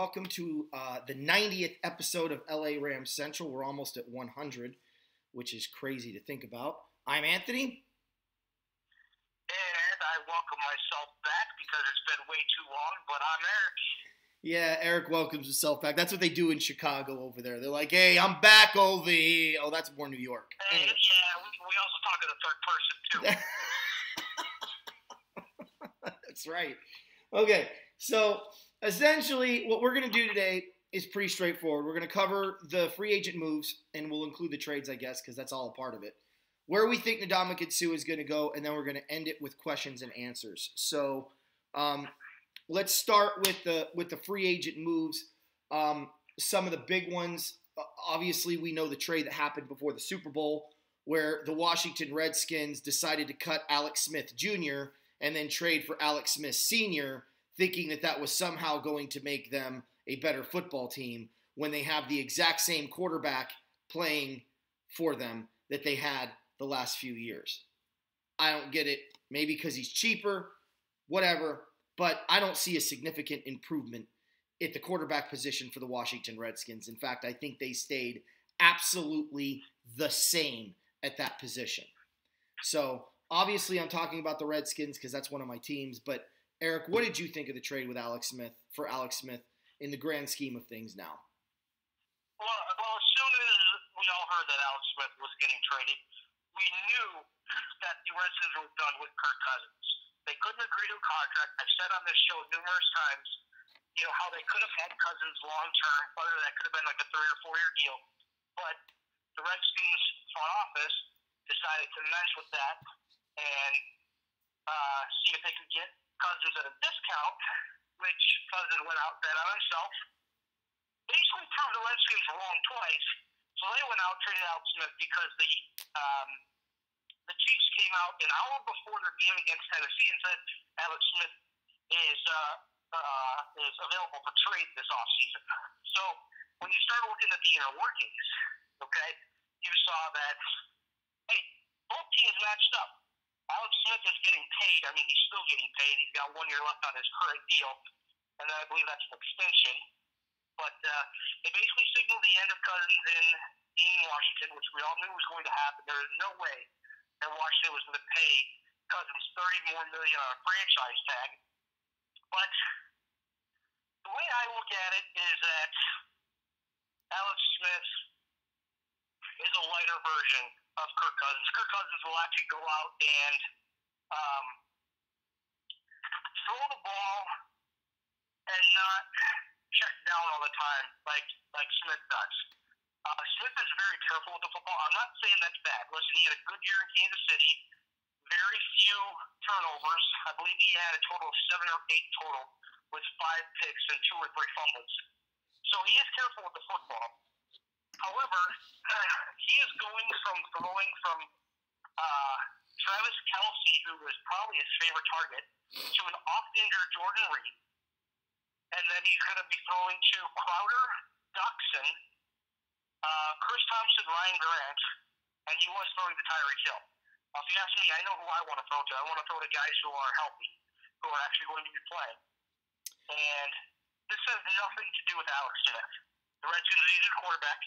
welcome to the 90th episode of LA Rams Central. We're almost at 100, which is crazy to think about. I'm Anthony. And I welcome myself back because it's been way too long, but I'm Eric. Yeah, Eric welcomes himself back. That's what they do in Chicago over there. They're like, hey, I'm back over here. Oh, that's more New York. Anyway. Yeah, we also talk in the third person, too. That's right. Okay, so essentially what we're going to do today is pretty straightforward. We're going to cover the free agent moves, and we'll include the trades, I guess, because that's all a part of it. Where we think Ndamukong Suh is going to go, and then we're going to end it with questions and answers. So let's start with the free agent moves. Some of the big ones, obviously we know the trade that happened before the Super Bowl, where the Washington Redskins decided to cut Alex Smith Jr. and then trade for Alex Smith Sr., thinking that that was somehow going to make them a better football team when they have the exact same quarterback playing for them that they had the last few years. I don't get it. Maybe because he's cheaper, whatever, but I don't see a significant improvement at the quarterback position for the Washington Redskins. In fact, I think they stayed absolutely the same at that position. So obviously I'm talking about the Redskins because that's one of my teams, but Eric, what did you think of the trade with Alex Smith in the grand scheme of things now? Well, as soon as we all heard that Alex Smith was getting traded, we knew that the Redskins were done with Kirk Cousins. They couldn't agree to a contract. I've said on this show numerous times, how they could have had Cousins long term, whether that could have been like a 3 or 4 year deal. But the Redskins front office decided to mess with that and see if they could get Cousins at a discount, which Cousins went out bet on himself. Basically proved the Redskins wrong twice. So they went out, traded Alex Smith because the Chiefs came out an hour before their game against Tennessee and said Alex Smith is available for trade this offseason. So when you start looking at the inner workings, okay, you saw that, hey, both teams matched up. Alex Smith is getting paid. I mean, he's still getting paid. He's got 1 year left on his current deal, and then I believe that's an extension. But it basically signaled the end of Cousins in Washington, which we all knew was going to happen. There is no way that Washington was going to pay Cousins $30 more million on a franchise tag. But the way I look at it is that Alex Smith is a lighter version of Kirk Cousins. Kirk Cousins will actually go out and throw the ball and not check down all the time like Smith does. Smith is very careful with the football. I'm not saying that's bad. Listen, he had a good year in Kansas City. Very few turnovers. I believe he had a total of 7 or 8 total with 5 picks and 2 or 3 fumbles. So he is careful with the football. However, he is going from throwing from Travis Kelce, who was probably his favorite target, to an oft-injured Jordan Reed. And then he's going to be throwing to Crowder, Dotson, Chris Thompson, Ryan Grant, and he was throwing to Tyreek Hill. If you ask me, I know who I want to throw to. I want to throw to guys who are healthy, who are actually going to be playing. And this has nothing to do with Alex Smith. The Redskins needed a quarterback,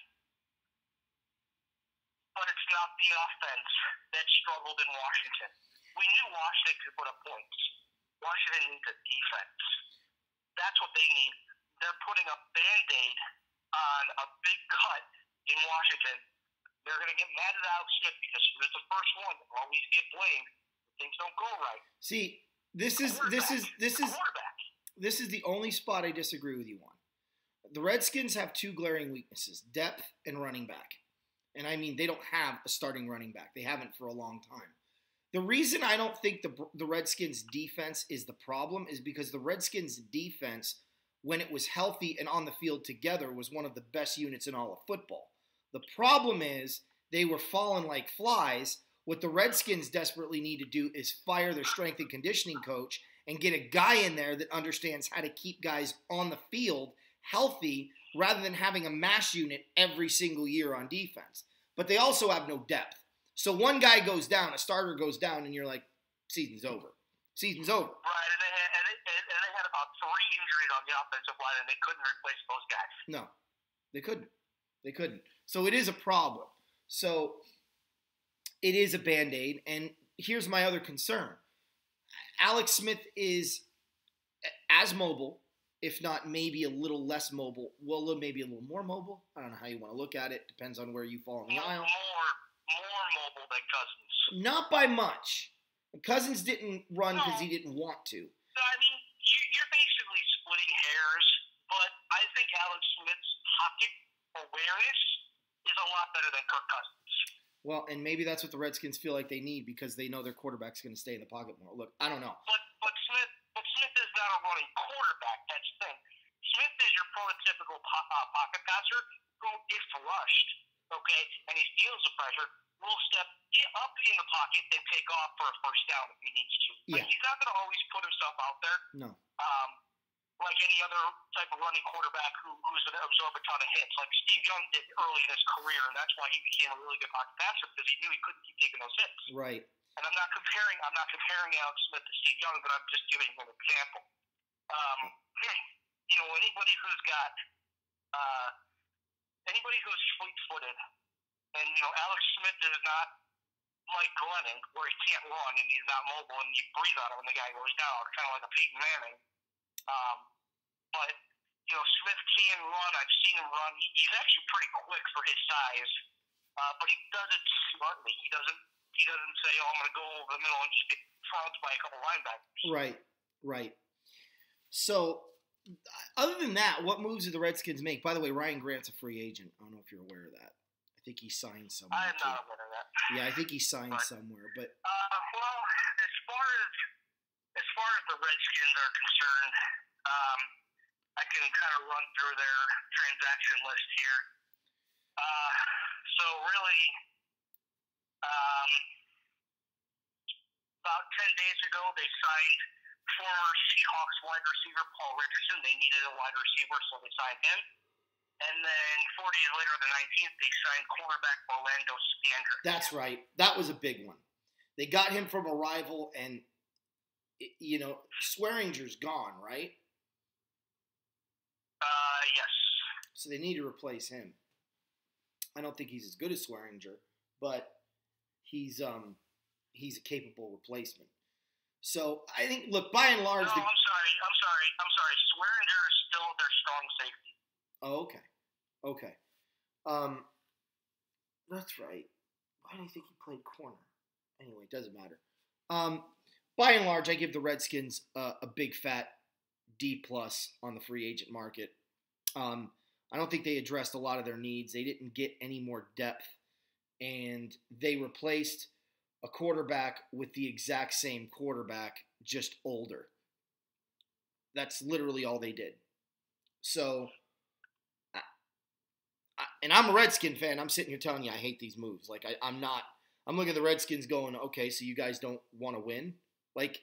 but it's not the offense that struggled in Washington. We knew Washington could put up points. Washington needs a defense. That's what they need. They're putting a Band-Aid on a big cut in Washington. They're going to get mad at Alex Smith because he was the first one to always get blamed when things don't go right. See, this is the only spot I disagree with you on. The Redskins have 2 glaring weaknesses: depth and running back. And I mean, they don't have a starting running back. They haven't for a long time. The reason I don't think the Redskins' defense is the problem is because the Redskins' defense, when it was healthy and on the field together, was one of the best units in all of football. The problem is they were falling like flies. What the Redskins desperately need to do is fire their strength and conditioning coach and get a guy in there that understands how to keep guys on the field healthy rather than having a mash unit every single year on defense. But they also have no depth. So one guy goes down, a starter goes down, and you're like, season's over. Season's over. Right, and they had a about 3 injuries on the offensive line, and they couldn't replace those guys. No, they couldn't. They couldn't. So it is a problem. So it is a Band-Aid. And here's my other concern. Alex Smith is as mobile, if not maybe a little less mobile. Well, maybe a little more mobile. I don't know how you want to look at it. Depends on where you fall in the aisle. More mobile than Cousins. Not by much. Cousins didn't run because he didn't want to. So, I mean, you're basically splitting hairs, but I think Alex Smith's pocket awareness is a lot better than Kirk Cousins. Well, and maybe that's what the Redskins feel like they need because they know their quarterback's going to stay in the pocket more. Look, I don't know. But Smith is not a running quarterback. That's the thing. Smith is your prototypical pocket passer who, if rushed, okay, and he feels the pressure, will step up in the pocket and take off for a first down if he needs to. Like, he's not going to always put himself out there. No. Like any other type of running quarterback who's going to absorb a ton of hits, like Steve Young did early in his career, and that's why he became a really good pocket passer because he knew he couldn't keep taking those hits. Right. And I'm not comparing Alex Smith to Steve Young, but I'm just giving him an example. Anybody who's got anybody who's fleet-footed, and Alex Smith is not like Glennon, where he can't run and he's not mobile, and you breathe on him and the guy goes down, kind of like a Peyton Manning. But Smith can run. I've seen him run. He's actually pretty quick for his size, but he does it smartly. He doesn't say, "Oh, I'm going to go over the middle and just get trounced by a couple linebackers." Right. So, other than that, what moves did the Redskins make? By the way, Ryan Grant's a free agent. I don't know if you're aware of that. I think he signed somewhere. I am not aware of that. Yeah, I think he signed somewhere. But well, as far as the Redskins are concerned, I can kind of run through their transaction list here. So really, about 10 days ago, they signed former Seahawks wide receiver Paul Richardson. They needed a wide receiver, so they signed him. And then 4 days later, the 19th, they signed cornerback Orlando Scandrick. That's right. That was a big one. They got him from a rival, and, Swearinger's gone, right? Yes. So they need to replace him. I don't think he's as good as Swearinger, but he's a capable replacement. So I think, look, by and large, I'm sorry. Swearinger is still their strong safety. Oh, okay. That's right. Why do you think he played corner? Anyway, it doesn't matter. By and large, I give the Redskins a big fat D+ on the free agent market. I don't think they addressed a lot of their needs. They didn't get any more depth, and they replaced a quarterback with the exact same quarterback, just older. That's literally all they did. So, and I'm a Redskin fan. I'm sitting here telling you I hate these moves. Like, I'm looking at the Redskins going, okay, so you guys don't want to win? Like,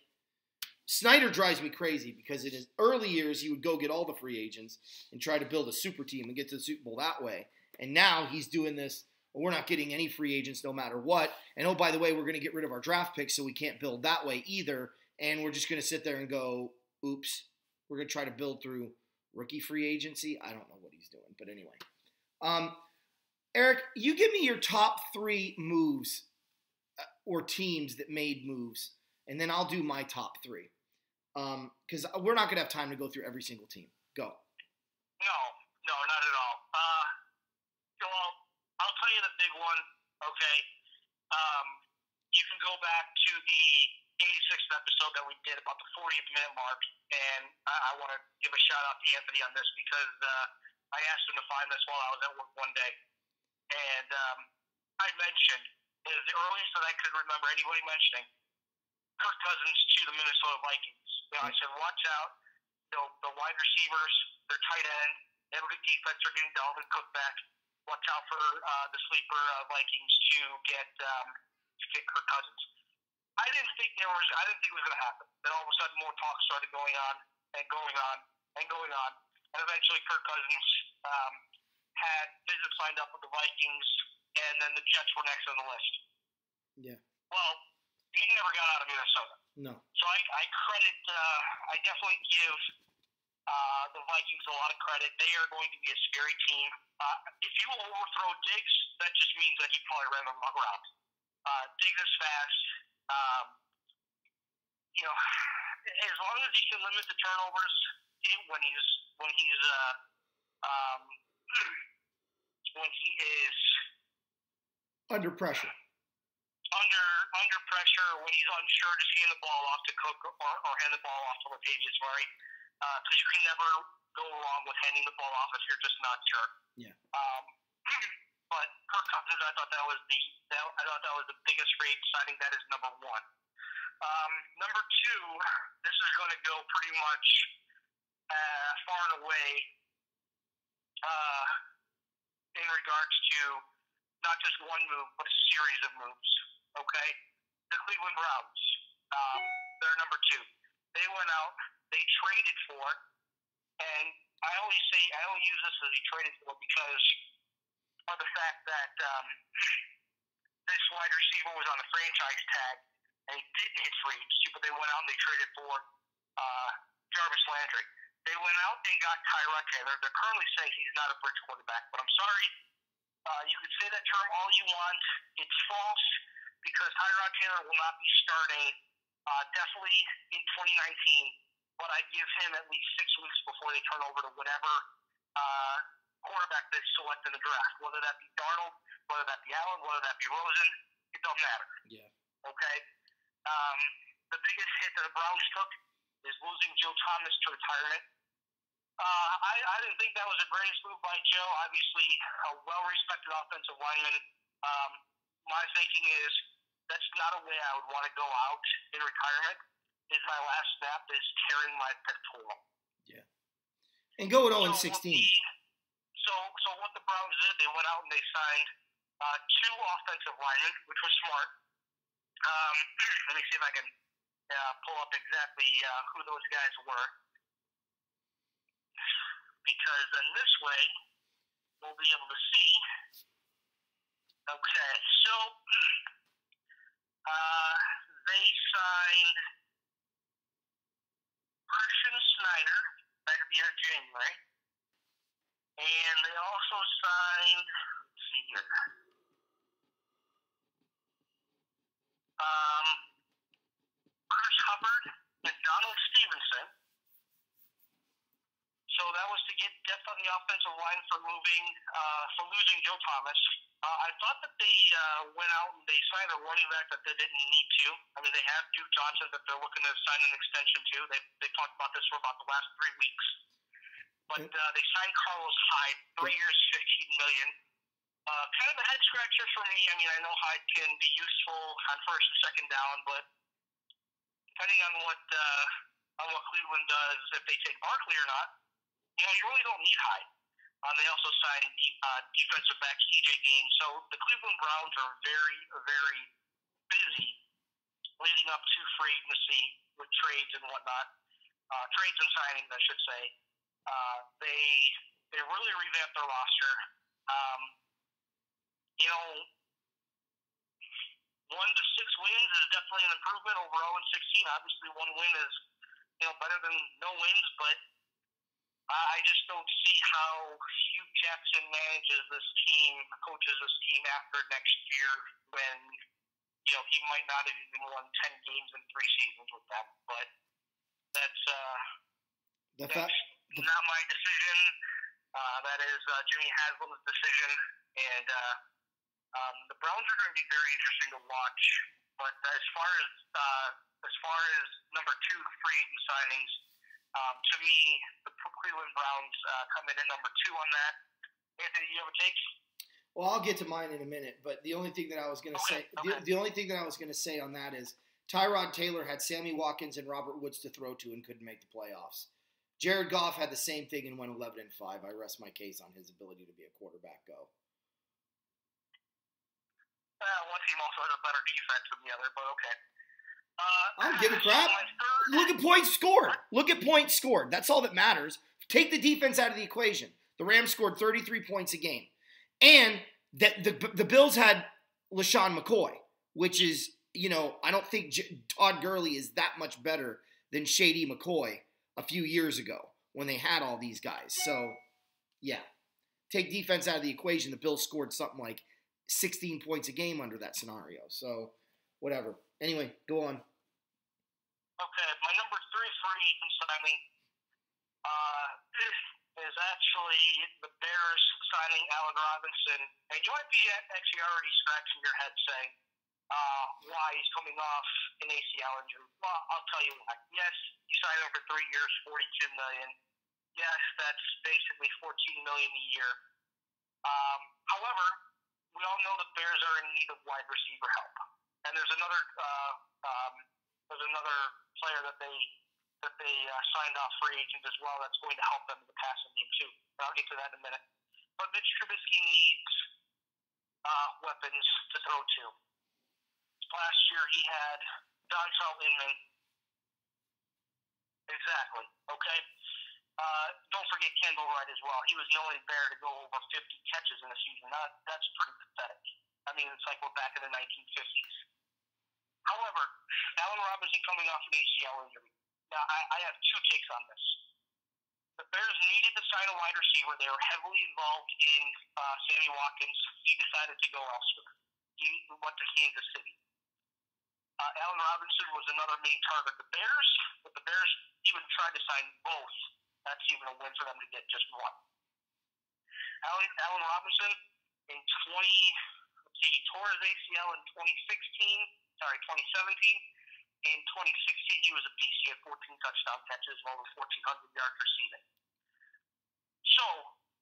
Snyder drives me crazy because in his early years, he would go get all the free agents and try to build a super team and get to the Super Bowl that way. And now he's doing this, we're not getting any free agents no matter what. And, oh, by the way, we're going to get rid of our draft picks so we can't build that way either. And we're just going to sit there and go, oops, we're going to try to build through rookie free agency. I don't know what he's doing. But anyway. Eric, you give me your top 3 moves or teams that made moves, and then I'll do my top 3. Because we're not going to have time to go through every single team. Go. No, not at all. Well, I'll tell you the big one, okay? You can go back to the 86th episode that we did about the 40th minute mark, and I want to give a shout-out to Anthony on this because I asked him to find this while I was at work one day. And I mentioned, as the earliest that I could remember anybody mentioning, Kirk Cousins to the Minnesota Vikings. I said, watch out. The wide receivers, their tight end, they have a good defense. They're getting Dalvin Cook back. Watch out for the sleeper Vikings to get Kirk Cousins. I didn't think it was going to happen. Then all of a sudden, more talk started going on and going on and going on, and eventually, Kirk Cousins had visits lined up with the Vikings, and then the Jets were next on the list. Yeah. Well, he never got out of Minnesota. No. So I definitely give the Vikings a lot of credit. They are going to be a scary team. If you overthrow Diggs, that just means that he probably ran them around. Diggs is fast. As long as he can limit the turnovers when he is under pressure. Under pressure, when he's unsure, just hand the ball off to Cook or hand the ball off to Latavius Murray, because you can never go wrong with handing the ball off if you're just not sure. Yeah. But Kirk Cousins, I thought that was the biggest free signing. That is number one. Number two, this is going to go pretty much far and away in regards to not just one move, but a series of moves. Okay? The Cleveland Browns, they're number two. They went out, they traded for, and I only use this as he traded for because of the fact that this wide receiver was on the franchise tag, and he didn't hit free agency, but they went out and they traded for Jarvis Landry. They went out and got Tyrod Taylor. They're currently saying he's not a bridge quarterback, but I'm sorry. You can say that term all you want. It's false because Tyrod Taylor will not be starting definitely in 2019, but I'd give him at least 6 weeks before they turn over to whatever quarterback they select in the draft, whether that be Darnold, whether that be Allen, whether that be Rosen. It don't matter. Yeah. Okay? The biggest hit that the Browns took is losing Joe Thomas to retirement. I didn't think that was the greatest move by Joe. Obviously, a well-respected offensive lineman. My thinking is that's not a way I would want to go out in retirement. Is my last snap is tearing my pectoral. Yeah. And go at 0-16. So what the Browns did, they went out and they signed 2 offensive linemen, which was smart. Let me see if I can pull up exactly who those guys were. Because then this way, we'll be able to see. Okay, so they signed Christian Snyder back at the end of January. And they also signed, let's see here. Chris Hubbard and Donald Stevenson. So that was to get depth on the offensive line for losing Joe Thomas. I thought that they went out and they signed a running back that they didn't need to. I mean, they have Duke Johnson that they're looking to sign an extension to. They talked about this for about the last 3 weeks. But they signed Carlos Hyde, 3 years, $15 million. Kind of a head scratcher for me. I mean, I know Hyde can be useful on first and second down, but depending on what Cleveland does, if they take Barkley or not, you really don't need Hyde. They also signed defensive back E.J. Gaines. So the Cleveland Browns are very, very busy leading up to free agency with trades and whatnot. Trades and signings, I should say. They really revamped their roster. 1 to 6 wins is definitely an improvement over 0-16. Obviously, 1 win is better than no wins, but I just don't see how Hugh Jackson coaches this team after next year when he might not have even won 10 games in 3 seasons with them. But that's not my decision. That is Jimmy Haslam's decision, and the Browns are going to be very interesting to watch. But as far as number 2 free agent signings, to me, the Cleveland Browns come in at number 2 on that. Anthony, do you have a take? Well, I'll get to mine in a minute, but the only thing that I was going to say, the only thing that I was going to say on that is Tyrod Taylor had Sammy Watkins and Robert Woods to throw to and couldn't make the playoffs. Jared Goff had the same thing and went 11-5. I rest my case on his ability to be a quarterback. Go. One team also has a better defense than the other, but okay. I don't give a crap. Look at points scored. Look at points scored. That's all that matters. Take the defense out of the equation. The Rams scored 33 points a game. And the Bills had LaShawn McCoy, which is, I don't think Todd Gurley is that much better than Shady McCoy a few years ago when they had all these guys. So, yeah. Take defense out of the equation, the Bills scored something like 16 points a game under that scenario. So, whatever. Anyway, go on. Okay, my number 3 free agent signing is actually the Bears signing Allen Robinson. And you might be actually already scratching your head saying why he's coming off an ACL injury. Well, I'll tell you why. Yes, you signed him for 3 years, $42 million. Yes, that's basically $14 million a year. However, we all know the Bears are in need of wide receiver help, and there's another player that they signed off free agent as well that's going to help them in the passing game too. But I'll get to that in a minute. But Mitch Trubisky needs weapons to throw to. Last year he had Dontrell Inman. Exactly. Okay. Don't forget Kendall Wright as well. He was the only Bear to go over 50 catches in a season. That's pretty pathetic. I mean, it's like we're back in the 1950s. However, Allen Robinson coming off an ACL injury. Now, I have 2 takes on this. The Bears needed to sign a wide receiver. They were heavily involved in Sammy Watkins. He decided to go elsewhere. He went to Kansas City. Allen Robinson was another main target of the Bears, but the Bears even tried to sign both. That's even a win for them to get just one. Allen Robinson he tore his ACL in 2017. In 2016, he was a beast. He had 14 touchdown catches and over 1,400 yards receiving. So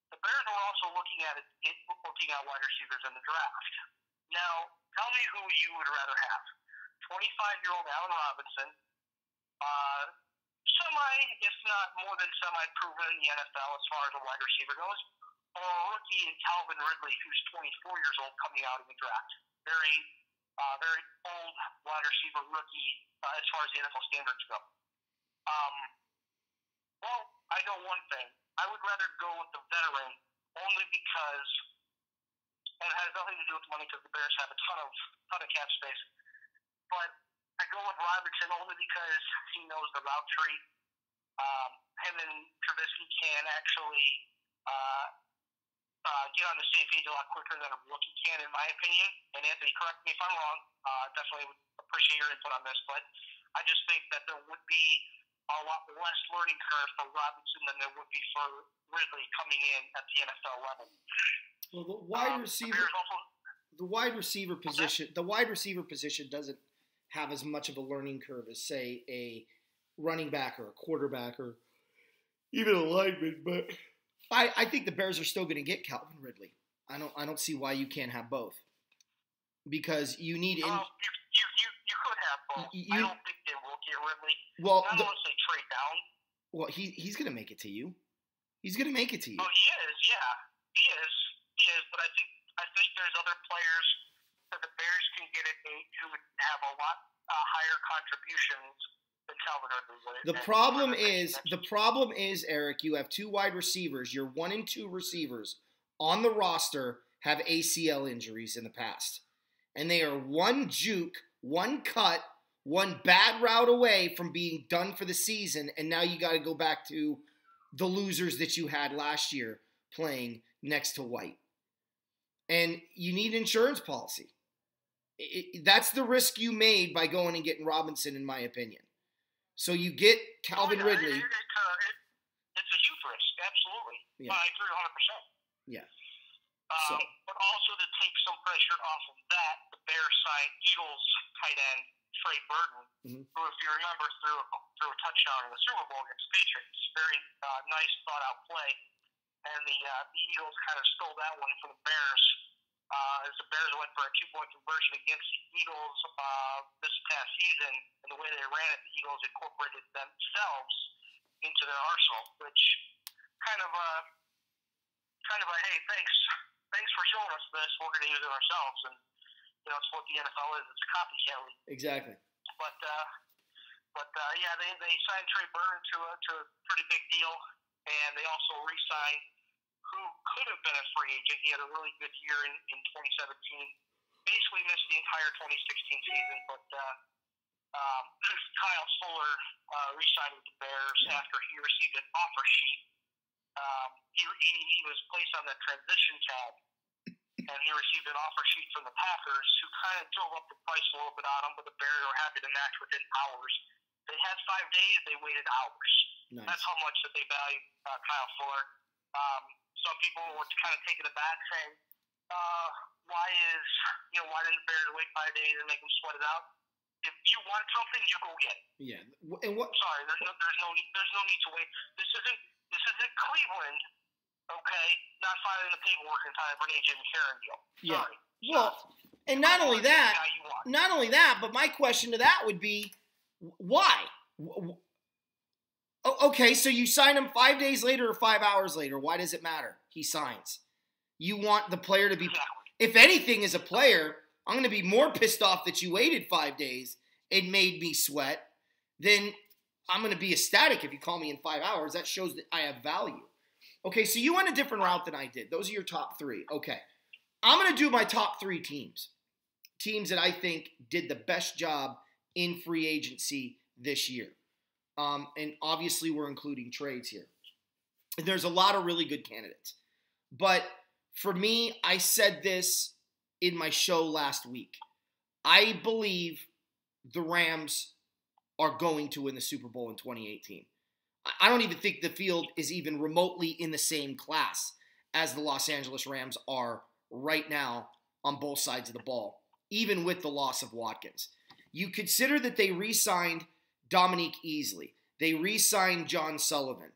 the Bears were also looking at wide receivers in the draft. Now, tell me who you would rather have: 25-year-old Allen Robinson, if not more than semi-proven in the NFL as far as a wide receiver goes, or a rookie in Calvin Ridley, who's 24 years old coming out in the draft. Very old wide receiver rookie as far as the NFL standards go. Well, I know one thing. I would rather go with the veteran only because, and it has nothing to do with money because the Bears have a ton of cap space, but I go with Robinson only because he knows the route tree. Him and Trubisky can actually get on the same page a lot quicker than a rookie can, in my opinion. And Anthony, correct me if I'm wrong. Definitely would appreciate your input on this, but I just think that there would be a lot less learning curve for Robinson than there would be for Ridley coming in at the NFL level. Well, the wide receiver position doesn't have as much of a learning curve as, say, a running back or a quarterback or even a lineman. But I think the Bears are still going to get Calvin Ridley. I don't see why you can't have both, because you need. You could have both. I don't think they will get Ridley. Well, not unless they trade down. Well, he's going to make it to you. He's going to make it to you. Oh, he is. Yeah, he is. But I think there's other players that the Bears can get at 8 who would have a lot higher contributions than Calvin Ridley would. The problem is, Eric, you have 2 wide receivers. Your 1 and 2 receivers on the roster have ACL injuries in the past. And they are 1 juke, 1 cut, 1 bad route away from being done for the season. And now you got to go back to the losers that you had last year playing next to White. And you need insurance policy. That's the risk you made by going and getting Robinson, in my opinion. So you get Calvin Ridley. It's a huge risk, absolutely. Yeah. I agree 100%. Yeah. But also to take some pressure off of that, the Bears signed Eagles tight end Trey Burton, who, if you remember, threw a touchdown in the Super Bowl against the Patriots. Very nice, thought-out play. And the Eagles kind of stole that one from the Bears. As the Bears went for a 2-point conversion against the Eagles this past season, and the way they ran it, the Eagles incorporated themselves into their arsenal, which kind of a hey, thanks for showing us this. We're going to use it ourselves, and it's what the NFL is. It's a copycat league. Exactly. But yeah, they signed Trey Burton to a pretty big deal, and they also re-signed who could have been a free agent. He had a really good year in 2017. Basically missed the entire 2016 season, but Kyle Fuller re-signed with the Bears after he received an offer sheet. He was placed on that transition tab, and he received an offer sheet from the Packers, who kind of drove up the price a little bit on him, but the Bears were happy to match within hours. They had 5 days. They waited hours. Nice. That's how much that they value Kyle Fuller. Some people were kind of taken aback, saying, why didn't the Bears wait 5 days and make him sweat it out? If you want something, you go get it. Yeah. And what? Sorry, there's no need to wait. This isn't Cleveland, okay? Not filing the paperwork in time for an agent and Karen deal. Sorry. Yeah. Well, and not only that, but my question to that would be, why? Okay, so you sign him 5 days later or 5 hours later. Why does it matter? He signs. You want the player to be. If anything, as a player, I'm going to be more pissed off that you waited 5 days and made me sweat than I'm going to be ecstatic if you call me in 5 hours. That shows that I have value. Okay, so you went a different route than I did. Those are your top 3. Okay. I'm going to do my top 3 teams. Teams that I think did the best job in free agency this year. And obviously we're including trades here. And there's a lot of really good candidates. But for me, I said this in my show last week. I believe the Rams are going to win the Super Bowl in 2018. I don't even think the field is even remotely in the same class as the Los Angeles Rams are right now on both sides of the ball, even with the loss of Watkins. You consider that they re-signed Dominique Easley. They re-signed John Sullivan.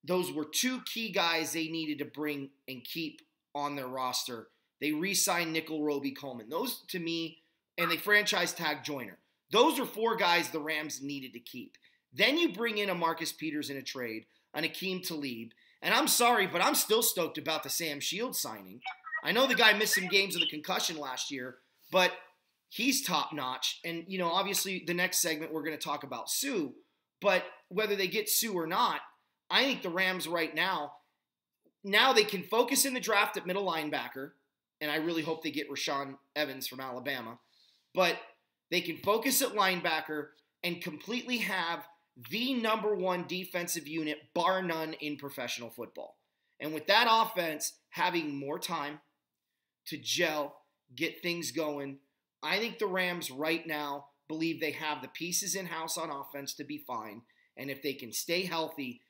Those were 2 key guys they needed to bring and keep on their roster. They re-signed Nickel Roby-Coleman. Those, to me, and they franchise tag Joyner. Those are 4 guys the Rams needed to keep. Then you bring in a Marcus Peters in a trade, an Akeem Talib. And I'm sorry, but I'm still stoked about the Sam Shields signing. I know the guy missed some games with a concussion last year, but he's top-notch. And, obviously the next segment we're going to talk about Sue. But whether they get Sue or not, I think the Rams right now they can focus in the draft at middle linebacker, and I really hope they get Rashaan Evans from Alabama. But they can focus at linebacker and completely have the number 1 defensive unit, bar none, in professional football. And with that offense having more time to gel, get things going, I think the Rams right now believe they have the pieces in-house on offense to be fine. And if they can stay healthy,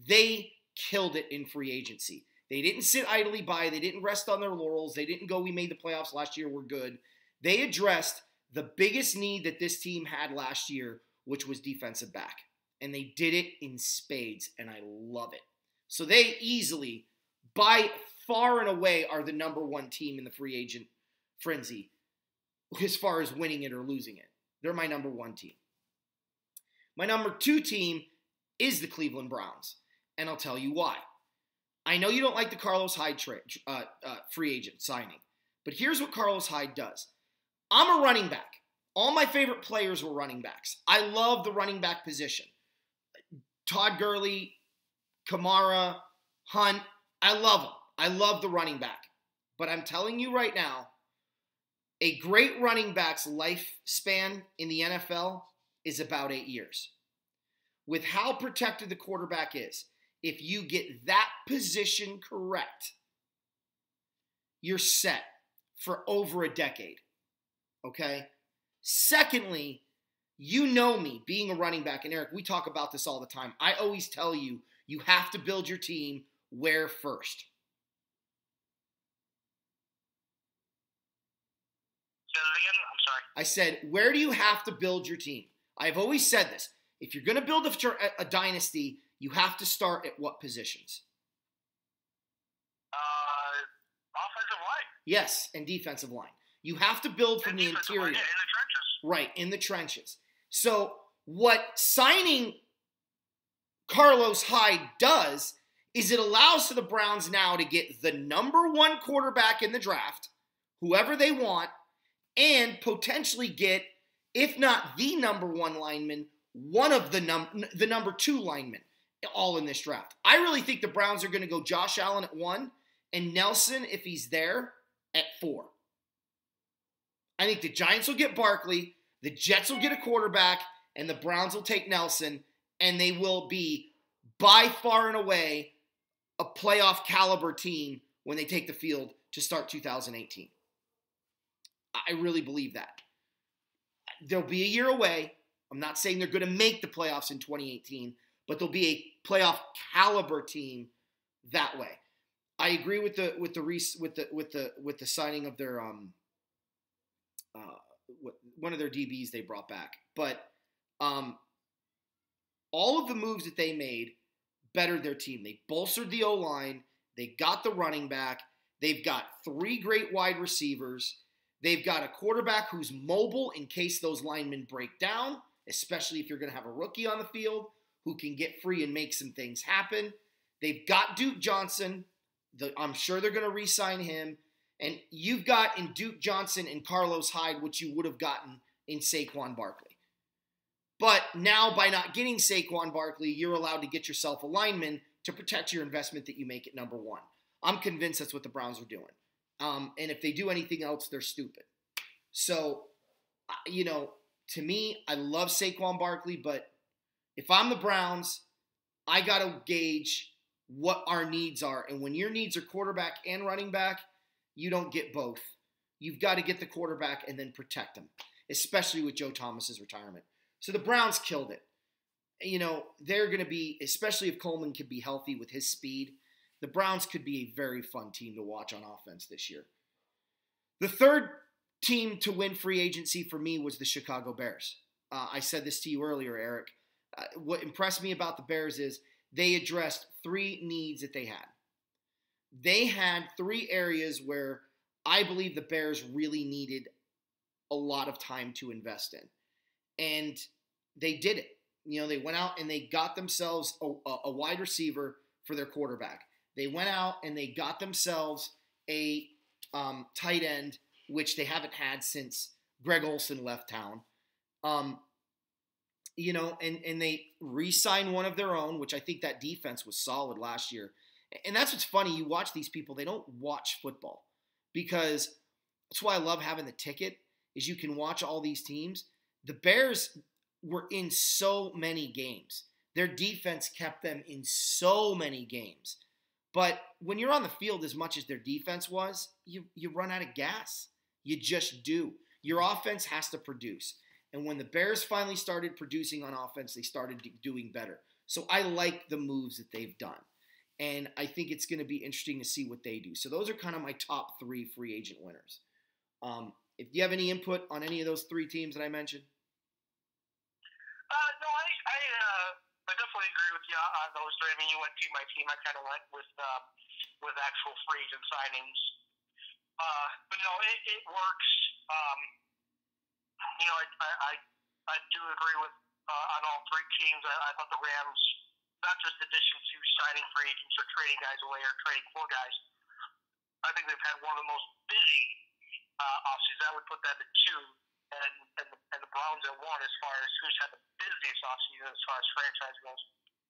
they killed it in free agency. They didn't sit idly by. They didn't rest on their laurels. They didn't go, we made the playoffs last year, we're good. They addressed the biggest need that this team had last year, which was defensive back. And they did it in spades, and I love it. So they easily, by far and away, are the number 1 team in the free agent frenzy as far as winning it or losing it. They're my number 1 team. My number 2 team is the Cleveland Browns, and I'll tell you why. I know you don't like the Carlos Hyde free agent signing, but here's what Carlos Hyde does. I'm a running back. All my favorite players were running backs. I love the running back position. Todd Gurley, Kamara, Hunt, I love them. I love the running back. But I'm telling you right now, a great running back's lifespan in the NFL is about 8 years. With how protected the quarterback is, if you get that position correct, you're set for over a decade. Okay? Secondly, you know me, being a running back, and Eric, we talk about this all the time. I always tell you, you have to build your team where first? Say that again? I'm sorry. I said, where do you have to build your team? I've always said this. If you're going to build a dynasty, you have to start at what positions? Offensive line. Yes, and defensive line. You have to build from the interior. Line, yeah, in the trenches. Right, in the trenches. So what signing Carlos Hyde does is it allows for the Browns now to get the number 1 quarterback in the draft, whoever they want, and potentially get, if not the number 1 lineman, one of the number 2 linemen, all in this draft. I really think the Browns are going to go Josh Allen at 1 and Nelson, if he's there, at 4. I think the Giants will get Barkley, the Jets will get a quarterback, and the Browns will take Nelson, and they will be by far and away a playoff caliber team when they take the field to start 2018. I really believe that. They'll be a year away. I'm not saying they're going to make the playoffs in 2018, but they'll be a playoff caliber team that way. I agree with the signing of their one of their DBs they brought back, but all of the moves that they made bettered their team. They bolstered the O-line. They got the running back. They've got 3 great wide receivers. They've got a quarterback who's mobile in case those linemen break down, especially if you're going to have a rookie on the field who can get free and make some things happen. They've got Duke Johnson. I'm sure they're going to re-sign him. And you've got in Duke Johnson and Carlos Hyde what you would have gotten in Saquon Barkley. But now by not getting Saquon Barkley, you're allowed to get yourself a lineman to protect your investment that you make at number 1. I'm convinced that's what the Browns are doing. And if they do anything else, they're stupid. So, to me, I love Saquon Barkley, but if I'm the Browns, I got to gauge what our needs are. And when your needs are quarterback and running back, you don't get both. You've got to get the quarterback and then protect him, especially with Joe Thomas's retirement. So the Browns killed it. They're going to be, especially if Coleman could be healthy with his speed, the Browns could be a very fun team to watch on offense this year. The third team to win free agency for me was the Chicago Bears. I said this to you earlier, Eric. What impressed me about the Bears is they addressed 3 needs that they had. They had 3 areas where I believe the Bears really needed a lot of time to invest in. And they did it. They went out and they got themselves a wide receiver for their quarterback. They went out and they got themselves a tight end, which they haven't had since Greg Olsen left town. And they re-signed one of their own, which I think that defense was solid last year. And that's what's funny. You watch these people, they don't watch football because that's why I love having the ticket is you can watch all these teams. The Bears were in so many games. Their defense kept them in so many games. But when you're on the field as much as their defense was, you run out of gas. You just do. Your offense has to produce. And when the Bears finally started producing on offense, they started doing better. So I like the moves that they've done. And I think it's going to be interesting to see what they do. So those are kind of my top 3 free agent winners. If you have any input on any of those 3 teams that I mentioned? No, I definitely agree with you on those 3. I mean, you went team by team. I kind of went with actual free agent signings. But no, it works. I do agree with on all 3 teams. I thought the Rams, not just addition to signing free agents or trading guys away or trading for guys, I think they've had one of the most busy offseasons. I would put that at 2, and the Browns at 1 as far as who's had the busiest offseason as far as franchise goes.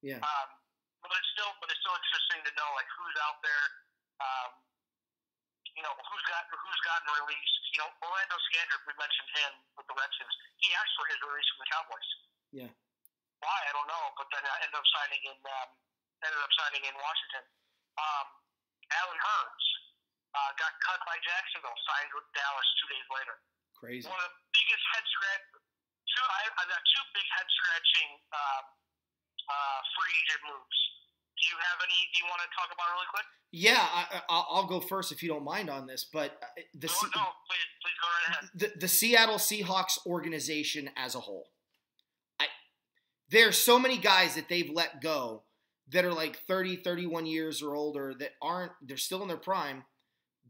Yeah. But it's still interesting to know like who's out there. Who's gotten released. Orlando Scandrick, we mentioned him with the Redskins. He asked for his release from the Cowboys. Yeah. Why? I don't know. But then ended up signing in Washington. Allen Hurns got cut by Jacksonville, signed with Dallas 2 days later. Crazy. One of the biggest head scratch. I've got 2 big head scratching free agent moves. Do you have any? Do you want to talk about really quick? Yeah, I'll go first if you don't mind on this. But please go right ahead. The Seattle Seahawks organization as a whole, there are so many guys that they've let go that are like 30, 31 years or older that they're still in their prime.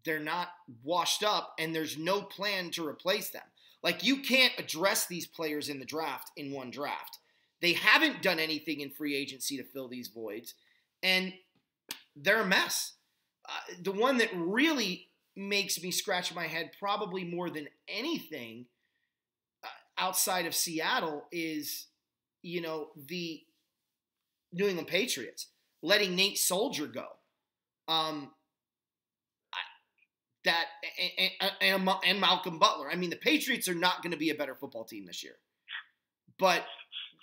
They're not washed up, and there's no plan to replace them. Like, you can't address these players in the draft in one draft. They haven't done anything in free agency to fill these voids, and they're a mess. The one that really makes me scratch my head probably more than anything outside of Seattle is, the New England Patriots letting Nate Soldier go. And Malcolm Butler. I mean, the Patriots are not going to be a better football team this year. But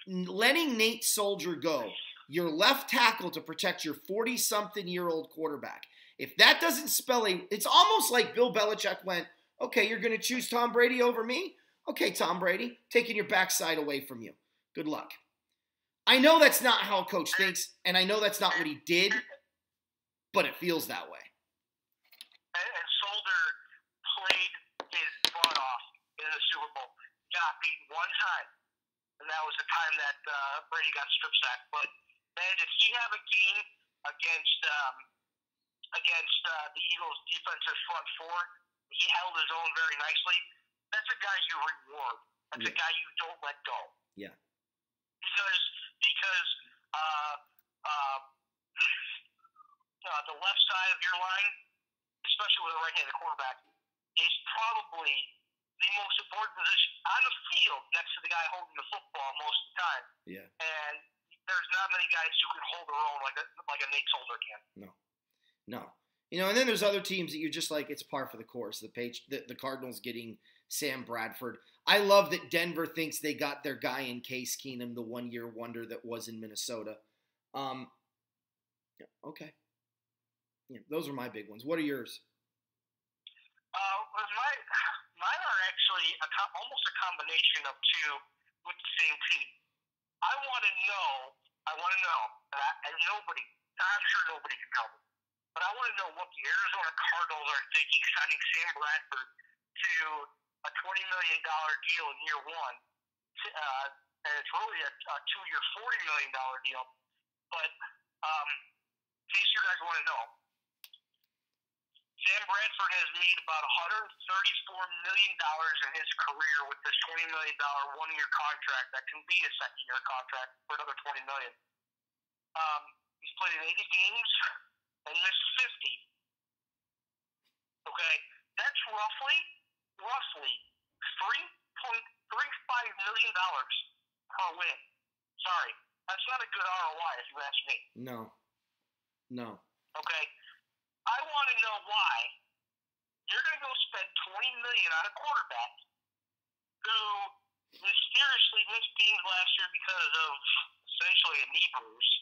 letting Nate Soldier go, your left tackle, to protect your 40-something-year-old quarterback. If that doesn't spell it's almost like Bill Belichick went, okay, you're going to choose Tom Brady over me? Okay, Tom Brady, taking your backside away from you. Good luck. I know that's not how a coach thinks, and I know that's not what he did, but it feels that way. And Solder played his butt off in the Super Bowl. Got beat one time, and that was the time that Brady got strip sacked. But man, did he have a game against the Eagles' defensive front four? He held his own very nicely. That's a guy you reward. That's a guy you don't let go. Yeah. Because the left side of your line, especially with a right-handed quarterback, is probably the most important position on the field next to the guy holding the football most of the time. Yeah. And there's not many guys who can hold their own like a Nate Solder can. No. And then there's other teams that you're just like, it's par for the course. The Cardinals getting Sam Bradford. I love that Denver thinks they got their guy in Case Keenum, the one-year wonder that was in Minnesota. Okay. Yeah, those are my big ones. What are yours? Mine are actually almost a combination of two with the same team. I want to know, and nobody, I'm sure nobody can tell me, but I want to know what the Arizona Cardinals are thinking signing Sam Bradford to a $20 million deal in year one. And it's really a 2-year, $40 million deal. But in case you guys want to know, Sam Bradford has made about $134 million in his career with this $20 million one-year contract that can be a second-year contract for another $20 million. He's played in 80 games and missed 50. Okay, that's roughly $3.35 million per win. Sorry, that's not a good ROI if you ask me. No. Okay. I want to know why you're going to go spend $20 million on a quarterback who mysteriously missed games last year because of essentially a knee bruise,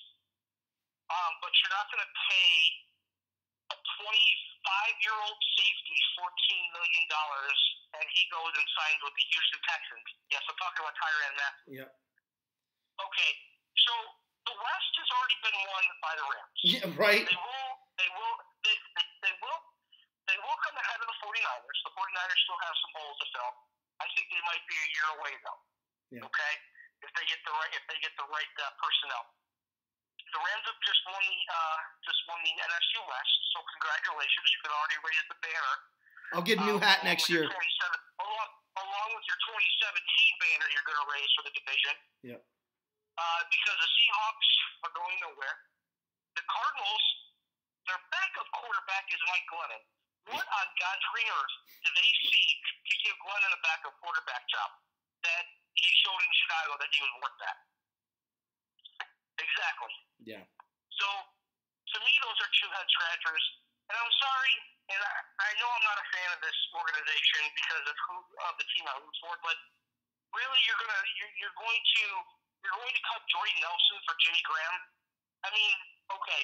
but you're not going to pay a 25-year-old safety $14 million, and he goes and signs with the Houston Texans. Yes, I'm talking about Tyrann Mathieu. Yep. Okay, so the West has already been won by the Rams. Yeah, right. They will come ahead of the 49ers. The 49ers still have some holes to fill. I think they might be a year away though. Yeah. Okay, if they get the right personnel. The Rams have just won the NFC West, so congratulations. You can already raise the banner. I'll get a new hat next year. Along with your 2017 banner you're going to raise for the division. Yep. Because the Seahawks are going nowhere. The Cardinals, their backup quarterback is Mike Glennon. What on God's green earth do they see to give Glennon a backup quarterback job that he showed in Chicago that he was worth that? Exactly. Yeah. So, to me, those are two head scratchers. And I'm sorry, and I know I'm not a fan of this organization because of the team I root for, but really, you're going to cut Jordy Nelson for Jimmy Graham. I mean, okay,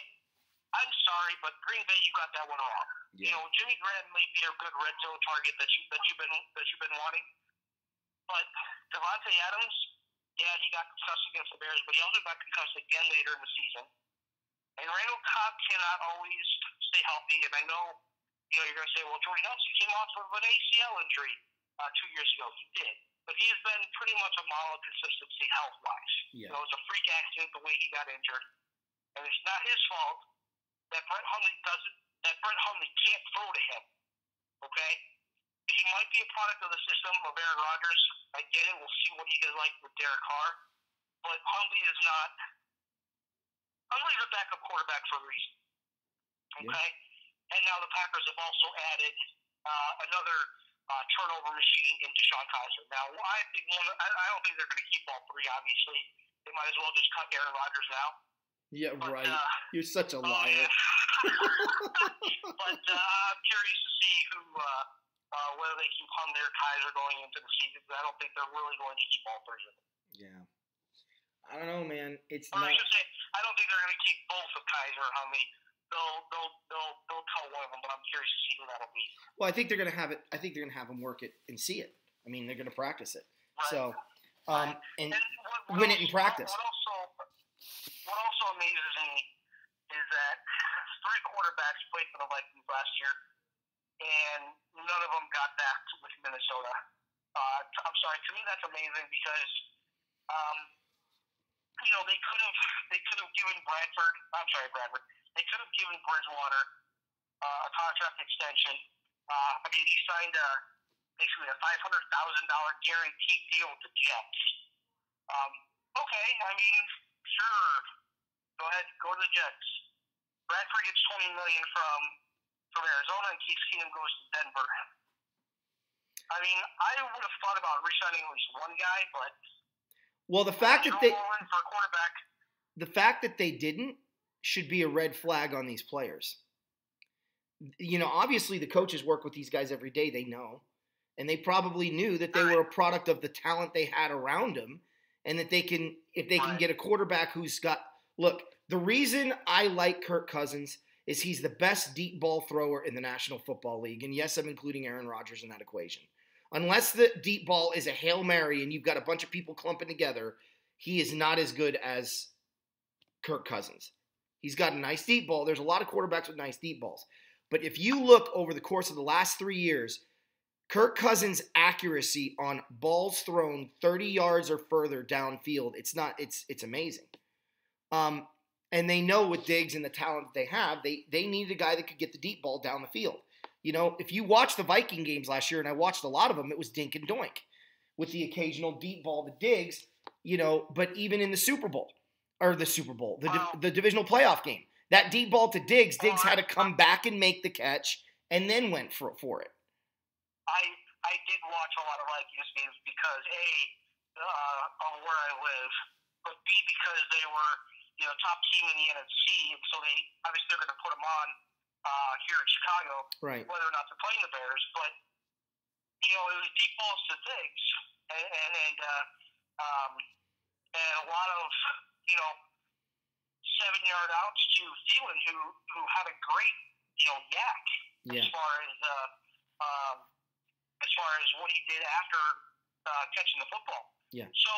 I'm sorry, but Green Bay, you got that one wrong. Yeah. Jimmy Graham may be a good red zone target that you've been wanting, but Devontae Adams, yeah, he got concussed against the Bears, but he also got concussed again later in the season. And Randall Cobb cannot always stay healthy. And I know, you're going to say, well, Jordy Nelson came off of an ACL injury 2 years ago. He did. But he has been pretty much a model of consistency health-wise. Yeah. It was a freak accident the way he got injured. And it's not his fault that Brett Hundley can't throw to him. Okay? He might be a product of the system of Aaron Rodgers. I get it. We'll see what he is like with Derek Carr. But Hundley is not. Hundley's a backup quarterback for a reason. Okay? Yeah. And now the Packers have also added another turnover machine in DeShone Kizer. Now, I don't think they're going to keep all three, obviously. They might as well just cut Aaron Rodgers now. Yeah, but, right. You're such a liar. Yeah. But I'm curious to see whether they keep Hundley or Kizer going into the season, because I don't think they're really going to keep all three of them. Yeah. I don't know, man. It's Or not. I should say, I don't think they're going to keep both of Kaiser and Huntley. They'll tell one of them, but I'm curious to see who that'll be. Well, I think they're gonna have it. I think they're gonna have them work it and see it. I mean, they're gonna practice it. Right. So, and what win it in practice. What also amazes me is that 3 quarterbacks played for the Vikings last year, and none of them got back with Minnesota. I'm sorry. To me, that's amazing because, they could have given Bradford. They could have given Bridgewater a contract extension. He signed basically a $500,000 guaranteed deal with the Jets. Okay, sure. Go ahead, go to the Jets. Bradford gets $20 million from Arizona, and Case Keenum goes to Denver. I would have thought about re-signing at least one guy, but the fact that they didn't should be a red flag on these players. Obviously the coaches work with these guys every day. They know, and they probably knew that they were a product of the talent they had around them, and that if they can get a quarterback who's got. Look, the reason I like Kirk Cousins is he's the best deep ball thrower in the National Football League, and yes, I'm including Aaron Rodgers in that equation. Unless the deep ball is a Hail Mary and you've got a bunch of people clumping together, he is not as good as Kirk Cousins. He's got a nice deep ball. There's a lot of quarterbacks with nice deep balls. But if you look over the course of the last 3 years, Kirk Cousins' accuracy on balls thrown 30 yards or further downfield, it's amazing. And they know with Diggs and the talent that they have, they needed a guy that could get the deep ball down the field. If you watch the Viking games last year, and I watched a lot of them, it was dink and doink with the occasional deep ball to Diggs, but even in the Super Bowl, the divisional playoff game, that deep ball to Diggs had to come back and make the catch and then went for it. I did watch a lot of Vikings games because A, of where I live, but B, because they were, top team in the NFC, and so they're going to put them on here in Chicago, right? Whether or not they're playing the Bears, but it was deep balls to Diggs, and a lot of 7-yard outs to Thielen, who had a great yak as far as what he did after catching the football. Yeah. So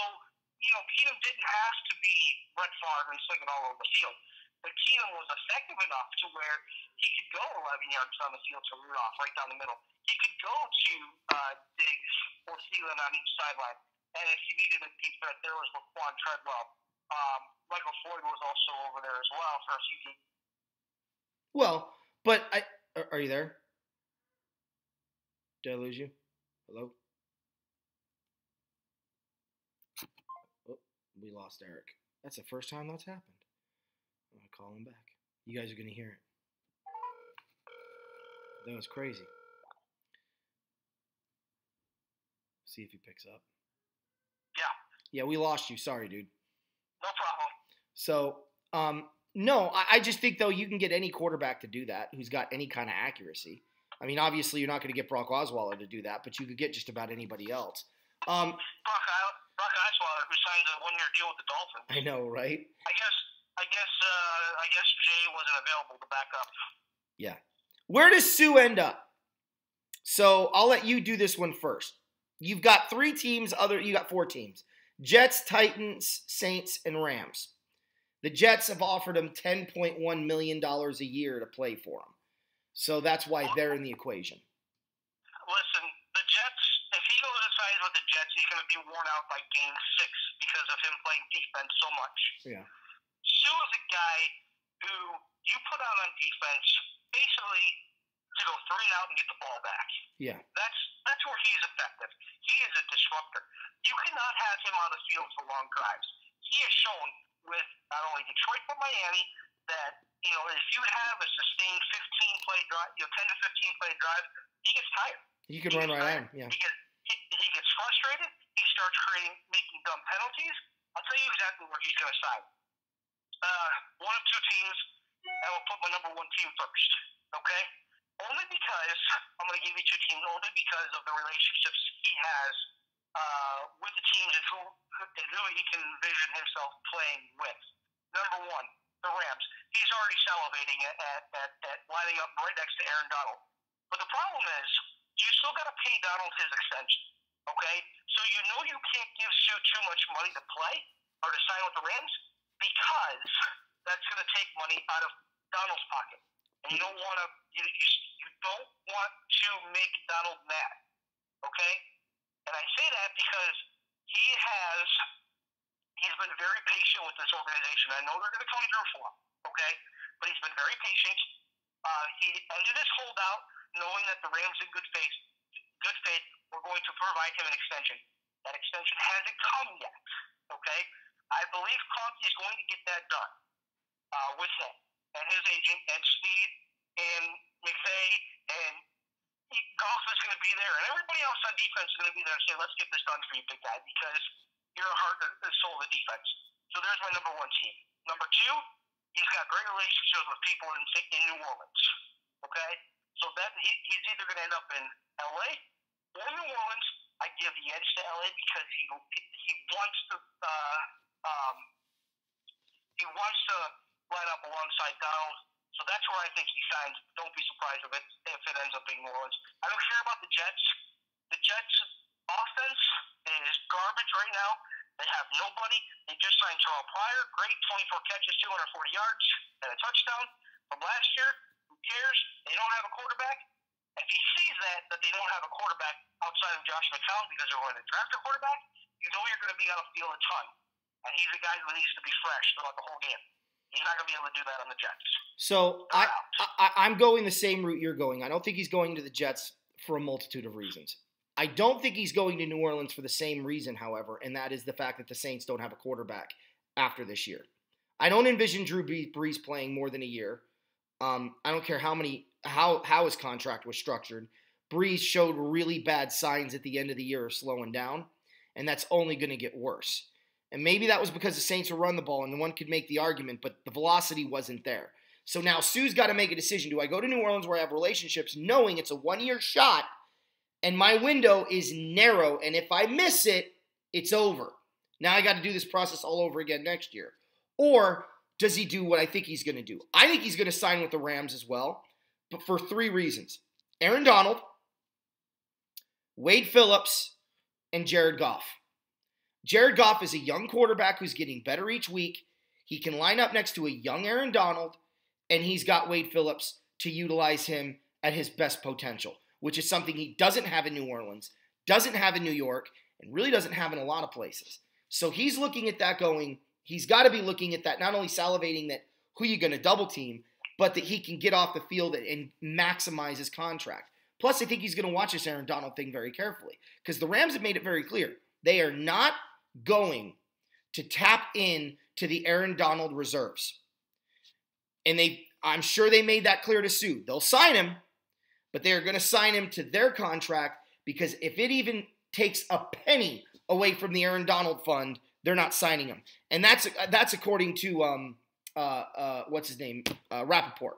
Keenum didn't have to be Brett Favre and slinging all over the field. But Keenum was effective enough to where he could go 11 yards down the field to Rudolph right down the middle. He could go to Diggs or Thielen on each sideline. And if you needed a deep threat, there was Laquan Treadwell. Michael Floyd was also over there as well for a few games. Well, but are you there? Did I lose you? Hello? Oh, we lost Eric. That's the first time that's happened. I'm going to call him back. You guys are going to hear it. That was crazy. See if he picks up. Yeah, we lost you. Sorry, dude. No problem. So, no, I just think, though, you can get any quarterback to do that who's got any kind of accuracy. Obviously, you're not going to get Brock Osweiler to do that, but you could get just about anybody else. Brock Osweiler, who signed a 1-year deal with the Dolphins. I know, right? I guess Jay wasn't available to back up. Yeah. Where does Sue end up? So I'll let you do this one first. You've got 4 teams. Jets, Titans, Saints, and Rams. The Jets have offered him $10.1 million a year to play for him. So that's why they're in the equation. Listen, the Jets, if he goes and signs with the Jets, he's going to be worn out by game 6 because of him playing defense so much. Yeah. Sue is a guy who you put out on defense basically to go 3 and out and get the ball back. Yeah. That's where he's effective. He is a disruptor. You cannot have him on the field for long drives. He has shown with not only Detroit but Miami that if you have a sustained 15-play drive, 10 to 15-play drive, he gets tired. You can run right at him. Yeah. He gets frustrated. He starts making dumb penalties. I'll tell you exactly where he's going to side. One of 2 teams, and we'll put my number 1 team first. Okay? Only because I'm going to give you 2 teams. Only because of the relationships he has with the teams and who he can envision himself playing with. Number one, the Rams. He's already salivating at lining up right next to Aaron Donald. But the problem is, you still got to pay Donald his extension. Okay? So you know you can't give Sue too much money to play or to sign with the Rams because that's going to take money out of Donald's pocket. And you don't want to you don't want to make Donald mad. Okay? And I say that because he's been very patient with this organization. I know they're going to come through for him, okay? But he's been very patient. He ended his holdout knowing that the Rams in good faith were going to provide him an extension. That extension hasn't come yet, okay? I believe Kroenke is going to get that done with him and his agent and Snead and McVay and Goff is going to be there, and everybody else on defense is going to be there and say, let's get this done for you, big guy, because you're a heart and soul of the defense. So there's my number one team. Number two, he's got great relationships with people in New Orleans. Okay? So that he's either going to end up in LA or New Orleans. I give the edge to LA because he wants to line up alongside Donald. So that's where I think he signs. Don't be surprised if it ends up being New Orleans. I don't care about the Jets. The Jets' offense is garbage right now. They have nobody. They just signed Terrell Pryor. Great, 24 catches, 240 yards, and a touchdown from last year. Who cares? They don't have a quarterback. If he sees that they don't have a quarterback outside of Josh McCown because they're going to draft a quarterback, you know you're going to be on the field a ton. And he's a guy who needs to be fresh throughout the whole game. He's not going to be able to do that on the Jets. So I'm going the same route you're going. I don't think he's going to the Jets for a multitude of reasons. I don't think he's going to New Orleans for the same reason, however, and that is the fact that the Saints don't have a quarterback after this year. I don't envision Drew Brees playing more than a year. I don't care how his contract was structured. Brees showed really bad signs at the end of the year of slowing down, and that's only going to get worse. And maybe that was because the Saints would run the ball, and one could make the argument, but the velocity wasn't there. So now Sue's got to make a decision. Do I go to New Orleans where I have relationships, knowing it's a one-year shot, and my window is narrow, and if I miss it, it's over. Now I got to do this process all over again next year. Or does he do what I think he's going to do? I think he's going to sign with the Rams as well, but for three reasons. Aaron Donald, Wade Phillips, and Jared Goff. Jared Goff is a young quarterback who's getting better each week. He can line up next to a young Aaron Donald, and he's got Wade Phillips to utilize him at his best potential, which is something he doesn't have in New Orleans, doesn't have in New York, and really doesn't have in a lot of places. So he's looking at that going, he's got to be looking at that, not only salivating that who you're going to double team, but that he can get off the field and maximize his contract. Plus, I think he's going to watch this Aaron Donald thing very carefully because the Rams have made it very clear. They are not going to tap in to the Aaron Donald reserves. And I'm sure they made that clear to Sue. They'll sign him, but they are going to sign him to their contract because if it even takes a penny away from the Aaron Donald fund, they're not signing him. And that's according to what's his name, Rappaport.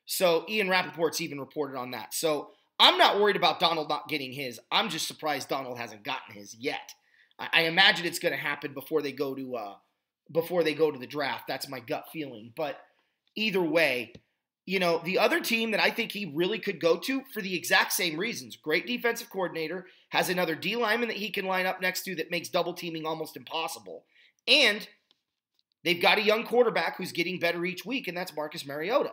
So Ian Rappaport's even reported on that. So I'm not worried about Donald not getting his. I'm just surprised Donald hasn't gotten his yet. I imagine it's going to happen before they go to the draft. That's my gut feeling. But either way, the other team that I think he really could go to for the exact same reasons, great defensive coordinator, has another D lineman that he can line up next to that makes double teaming almost impossible. And they've got a young quarterback who's getting better each week, and that's Marcus Mariota.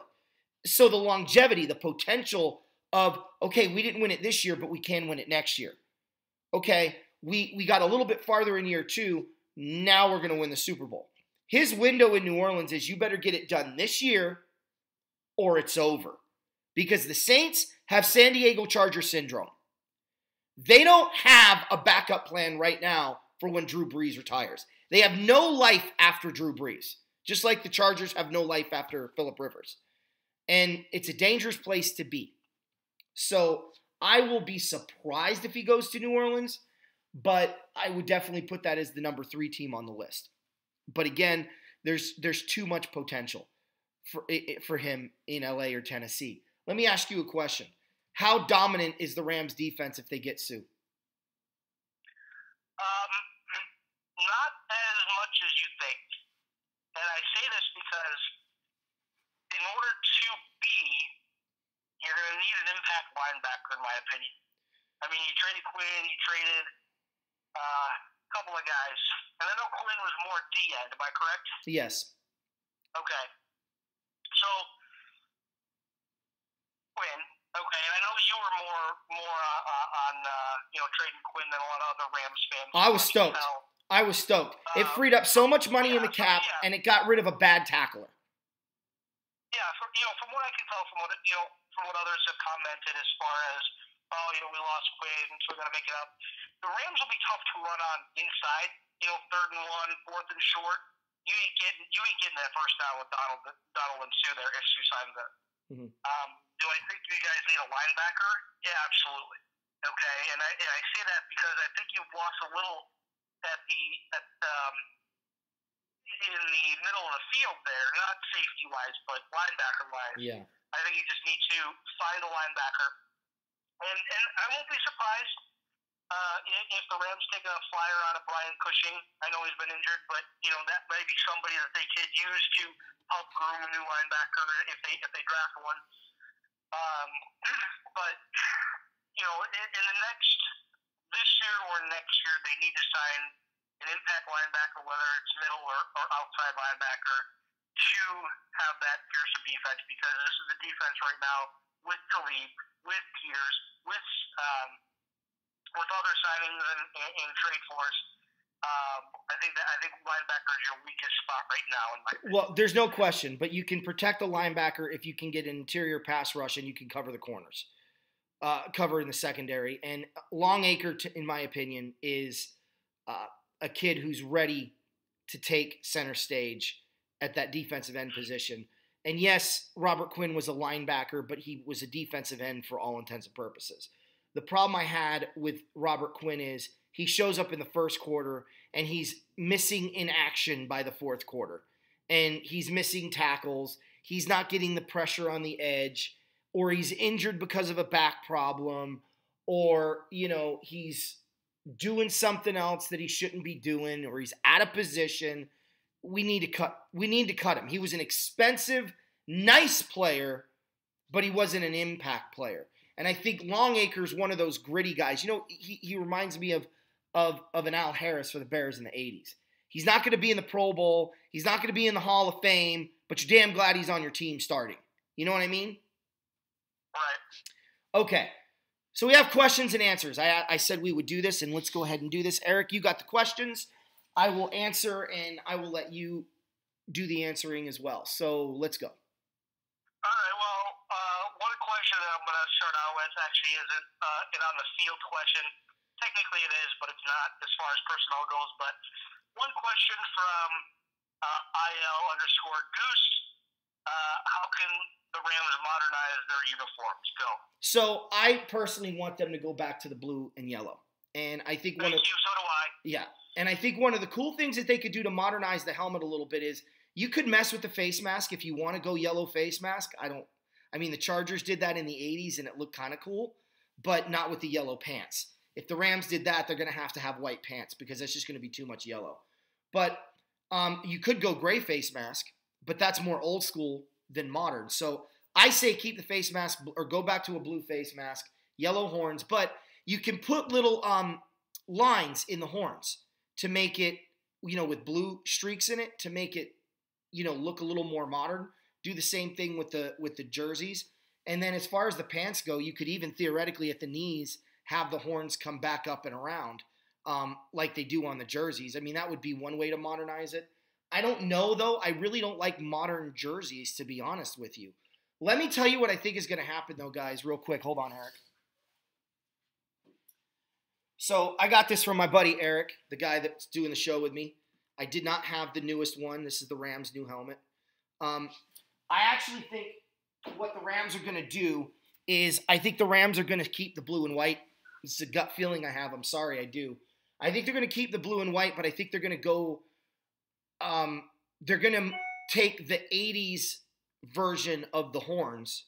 So the longevity, the potential of, okay, we didn't win it this year, but we can win it next year. Okay, we got a little bit farther in year 2. Now we're going to win the Super Bowl. His window in New Orleans is you better get it done this year or it's over. Because the Saints have San Diego Charger syndrome. They don't have a backup plan right now for when Drew Brees retires. They have no life after Drew Brees. Just like the Chargers have no life after Phillip Rivers. And it's a dangerous place to be. So I will be surprised if he goes to New Orleans, but I would definitely put that as the number 3 team on the list. But again, there's too much potential for him in LA or Tennessee. Let me ask you a question. How dominant is the Rams defense if they get Sue? as you think. And I say this because in order to be, you're going to need an impact linebacker, in my opinion. I mean, you traded Quinn, you traded a couple of guys. And I know Quinn was more D-end, am I correct? Yes. Okay. So, Quinn. Okay, and I know you were more on trading Quinn than a lot of other Rams fans. I was stoked. It freed up so much money in the cap, and it got rid of a bad tackler. Yeah, from what I can tell, from what others have commented, as far as we lost Quinn, so we're gonna make it up. The Rams will be tough to run on inside. 3rd and 1, 4th and short. You ain't getting that first down with Donald and Sue there if Sue signs there. Mm-hmm. Do I think you guys need a linebacker? Yeah, absolutely. Okay, and I say that because I think you've lost a little in the middle of the field there, not safety wise, but linebacker wise. Yeah. I think you just need to find a linebacker, and I won't be surprised if the Rams take a flyer on a Brian Cushing. I know he's been injured, but that may be somebody that they could use to help groom a new linebacker if they draft one. But in the this year or next year, they need to sign an impact linebacker, whether it's middle or outside linebacker, to have that fearsome defense, because this is the defense right now with Talib, with Peters, with other signings and trade force. I think linebacker is your weakest spot right now. Well, there's no question, but you can protect the linebacker if you can get an interior pass rush and you can cover the corners, cover in the secondary. And Longacre, in my opinion, is a kid who's ready to take center stage at that defensive end position. And yes, Robert Quinn was a linebacker, but he was a defensive end for all intents and purposes. The problem I had with Robert Quinn is he shows up in the first quarter and he's missing in action by the fourth quarter. And he's missing tackles. He's not getting the pressure on the edge, or he's injured because of a back problem, or, he's doing something else that he shouldn't be doing, or he's out of position. We need to cut him. He was an expensive, nice player, but he wasn't an impact player. And I think Longacre's one of those gritty guys. He reminds me of an Al Harris for the Bears in the 80s. He's not going to be in the Pro Bowl. He's not going to be in the Hall of Fame, but you're damn glad he's on your team starting. You know what I mean? Right. Okay. So we have questions and answers. I said we would do this, and let's go ahead and do this. Eric, you got the questions. I will answer, and I will let you do the answering as well. So let's go. All right. Well, one question that I'm going to start out with actually isn't an on the field question. Technically it is, but it's not as far as personnel goes. But one question from IL_Goose. How can the Rams modernize their uniforms? Go. So I personally want them to go back to the blue and yellow. And I think so do I. Yeah. And I think one of the cool things that they could do to modernize the helmet a little bit is you could mess with the face mask if you want to go yellow face mask. The Chargers did that in the 80s and it looked kind of cool, but not with the yellow pants. If the Rams did that, they're going to have white pants because that's just going to be too much yellow. But you could go gray face mask, but that's more old school than modern. So I say keep the face mask or go back to a blue face mask, yellow horns, but you can put little lines in the horns to make it, with blue streaks in it to make it, look a little more modern. Do the same thing with the jerseys. And then as far as the pants go, you could even theoretically at the knees have the horns come back up and around like they do on the jerseys. That would be one way to modernize it. I don't know, though. I really don't like modern jerseys, to be honest with you. Let me tell you what I think is going to happen, though, guys, real quick. Hold on, Eric. So I got this from my buddy Eric, the guy that's doing the show with me. I did not have the newest one. This is the Rams' new helmet. I actually think what the Rams are going to do is I think the Rams are going to keep the blue and white. It's a gut feeling I have. I'm sorry, I do. I think they're going to keep the blue and white, but I think they're going to go they're going to take the 80s version of the horns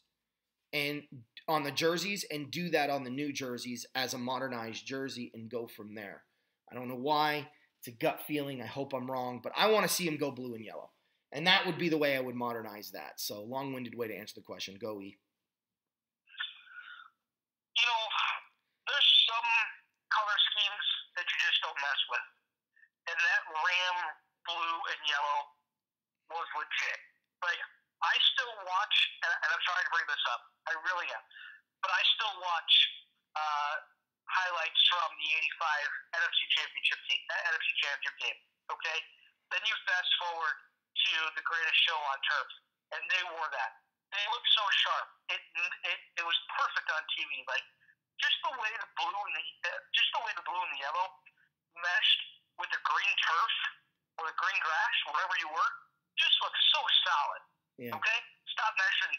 and on the jerseys and do that on the new jerseys as a modernized jersey and go from there. I don't know why. It's a gut feeling. I hope I'm wrong, but I want to see him go blue and yellow. And that would be the way I would modernize that. So long-winded way to answer the question. Go, E. You know, there's some color schemes that you just don't mess with. And that Ram blue and yellow was legit. Like, I still watch, and I'm sorry to bring this up, I really am, but I still watch highlights from the '85 NFC Championship game. Okay, then you fast forward to the greatest show on turf, and they wore that. They looked so sharp. It was perfect on TV. Like just the way the blue and the yellow meshed with the green turf or the green grass, wherever you were, just looked so solid. Yeah. Okay, stop messing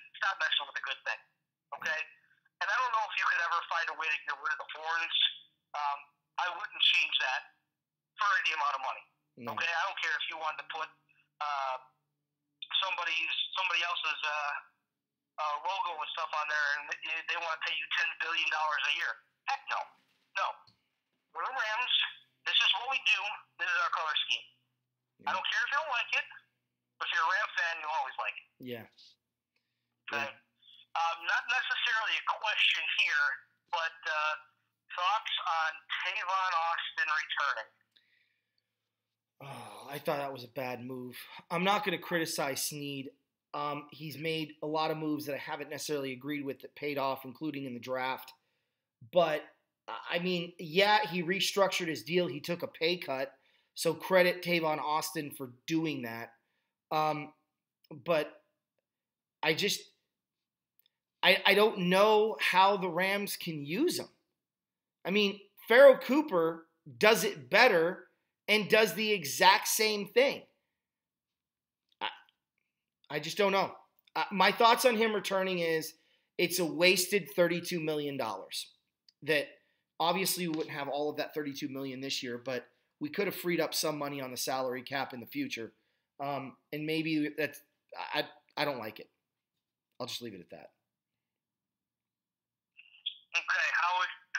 with a good thing. Okay, and I don't know if you could ever find a way to get rid of the horns. I wouldn't change that for any amount of money. No. Okay, I don't care if you wanted to put somebody else's logo and stuff on there, and they want to pay you $10 billion a year. Heck no, no. We're the Rams. This is what we do. This is our color scheme. Yeah. I don't care if you don't like it. If you're a Ram fan, you'll always like it. Yeah. Okay. Not necessarily a question here, but thoughts on Tavon Austin returning? Oh, I thought that was a bad move. I'm not going to criticize Snead. He's made a lot of moves that I haven't necessarily agreed with that paid off, including in the draft. But, I mean, yeah, he restructured his deal. He took a pay cut. So credit Tavon Austin for doing that. But I don't know how the Rams can use him. I mean, Pharoh Cooper does it better and does the exact same thing. I just don't know. My thoughts on him returning is it's a wasted $32 million. That obviously we wouldn't have all of that $32 million this year, but we could have freed up some money on the salary cap in the future. And maybe that's I don't like it. I'll just leave it at that. Okay,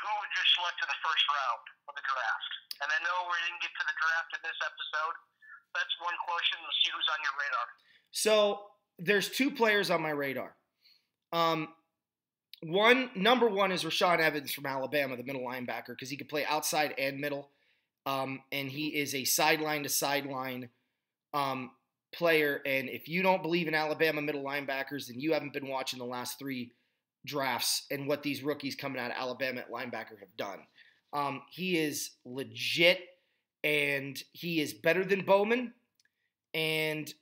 who would you select in the first round of the draft? And I know we didn't get to the draft in this episode. That's one question. We'll see who's on your radar. So there's two players on my radar. Number one is Rashaan Evans from Alabama, the middle linebacker, because he could play outside and middle. And he is a sideline to sideline player. And if you don't believe in Alabama middle linebackers, then you haven't been watching the last three drafts and what these rookies coming out of Alabama at linebacker have done. He is legit, and he is better than Bowman. And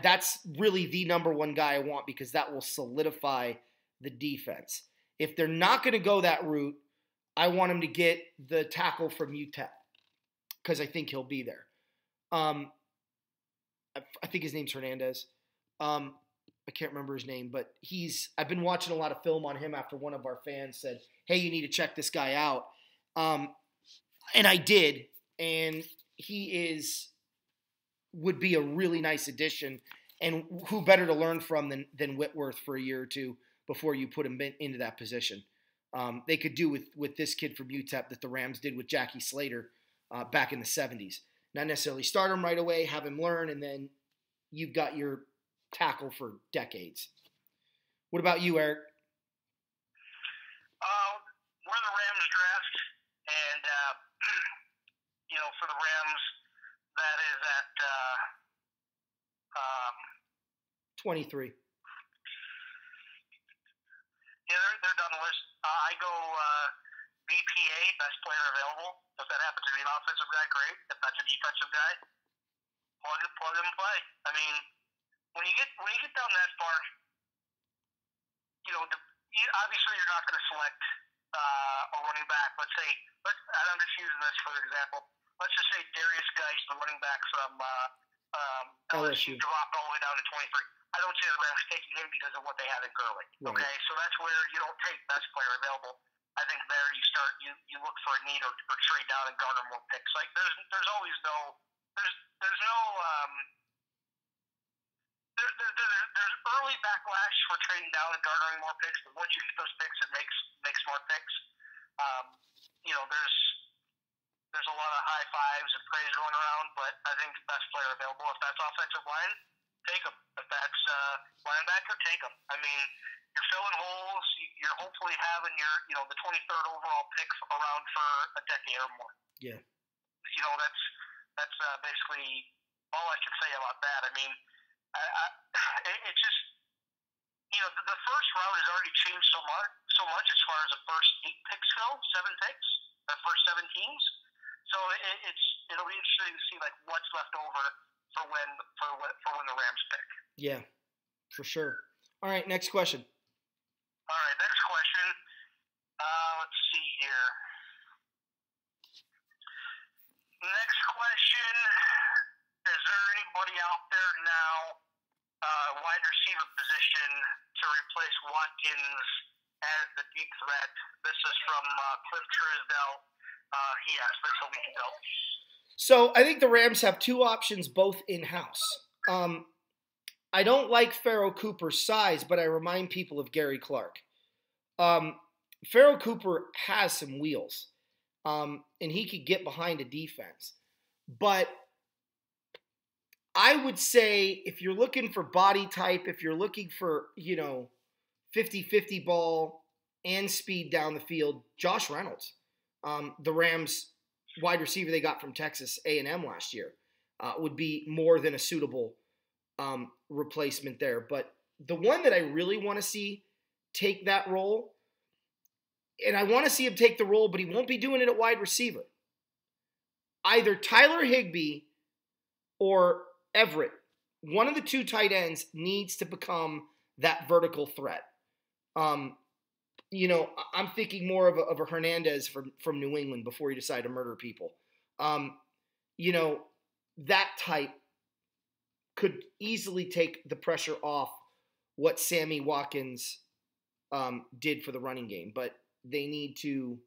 that's really the number one guy I want because that will solidify the defense. If they're not going to go that route, I want him to get the tackle from UTEP because I think he'll be there. I think his name's Hernandez. I can't remember his name, but I've been watching a lot of film on him after one of our fans said, hey, you need to check this guy out. And I did, and he would be a really nice addition, and who better to learn from than Whitworth for a year or two before you put him into that position. They could do with this kid from UTEP that the Rams did with Jackie Slater back in the 70s. Not necessarily start him right away, have him learn, and then you've got your tackle for decades. What about you, Eric? We're the Rams draft, and for the Rams, that is at 23. Yeah, they're down the list. I go BPA, best player available. If that happens to be an offensive guy, great. If that's a defensive guy, plug and play. I mean, when you get down that far, obviously you're not going to select a running back. And I'm just using this for example. Let's just say Darius Geist, the running back from LSU, dropped all the way down to 23. I don't see the Rams taking him because of what they have in Gurley. Right. Okay, so that's where you don't take best player available. I think there you look for a need or trade down and garner more picks. Like there's always no there's early backlash for trading down and garnering more picks, but once you get those picks, it makes smart picks. there's a lot of high fives and praise going around, but I think the best player available, if that's offensive line, take him. If that's linebacker, take him. I mean, you're filling holes. You're hopefully having the 23rd overall pick around for a decade or more. Yeah. That's basically all I can say about that. I mean, it just, the first round has already changed so much as far as the first 8 picks go, 7 picks, the first 7 teams. So it'll be interesting to see like what's left over for when the Rams pick. Yeah, for sure. All right, next question. All right, next question. Let's see here. Next question. Is there anybody out there now, wide receiver position, to replace Watkins as the deep threat? This is from Cliff Trisdell. He asked this a week ago. So I think the Rams have 2 options, both in-house. I don't like Pharoh Cooper's size, but I remind people of Gary Clark. Pharoh Cooper has some wheels, and he could get behind a defense. But I would say if you're looking for body type, if you're looking for, 50-50 ball and speed down the field, Josh Reynolds, the Rams wide receiver they got from Texas A&M last year, would be more than a suitable replacement there. But the one that I really want to see take that role, and I want to see him take the role, but he won't be doing it at wide receiver. Either Tyler Higbee or Everett, one of the 2 tight ends needs to become that vertical threat. I'm thinking more of a Hernandez from New England before he decided to murder people. That type could easily take the pressure off what Sammy Watkins did for the running game, but they need to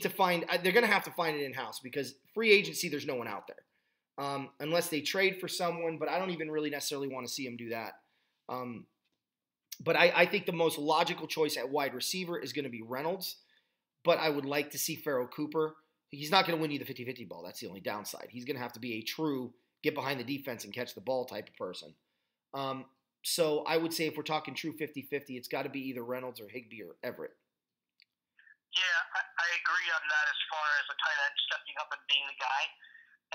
find. They're going to have to find it in house because free agency, there's no one out there unless they trade for someone. But I don't even really necessarily want to see them do that. But I think the most logical choice at wide receiver is going to be Reynolds. But I would like to see Pharoh Cooper. He's not going to win you the 50-50 ball. That's the only downside. He's going to have to be a true get behind the defense and catch the ball type of person. So I would say if we're talking true 50-50, it's got to be either Reynolds or Higbee or Everett. Yeah, I agree on that as far as the tight end stepping up and being the guy.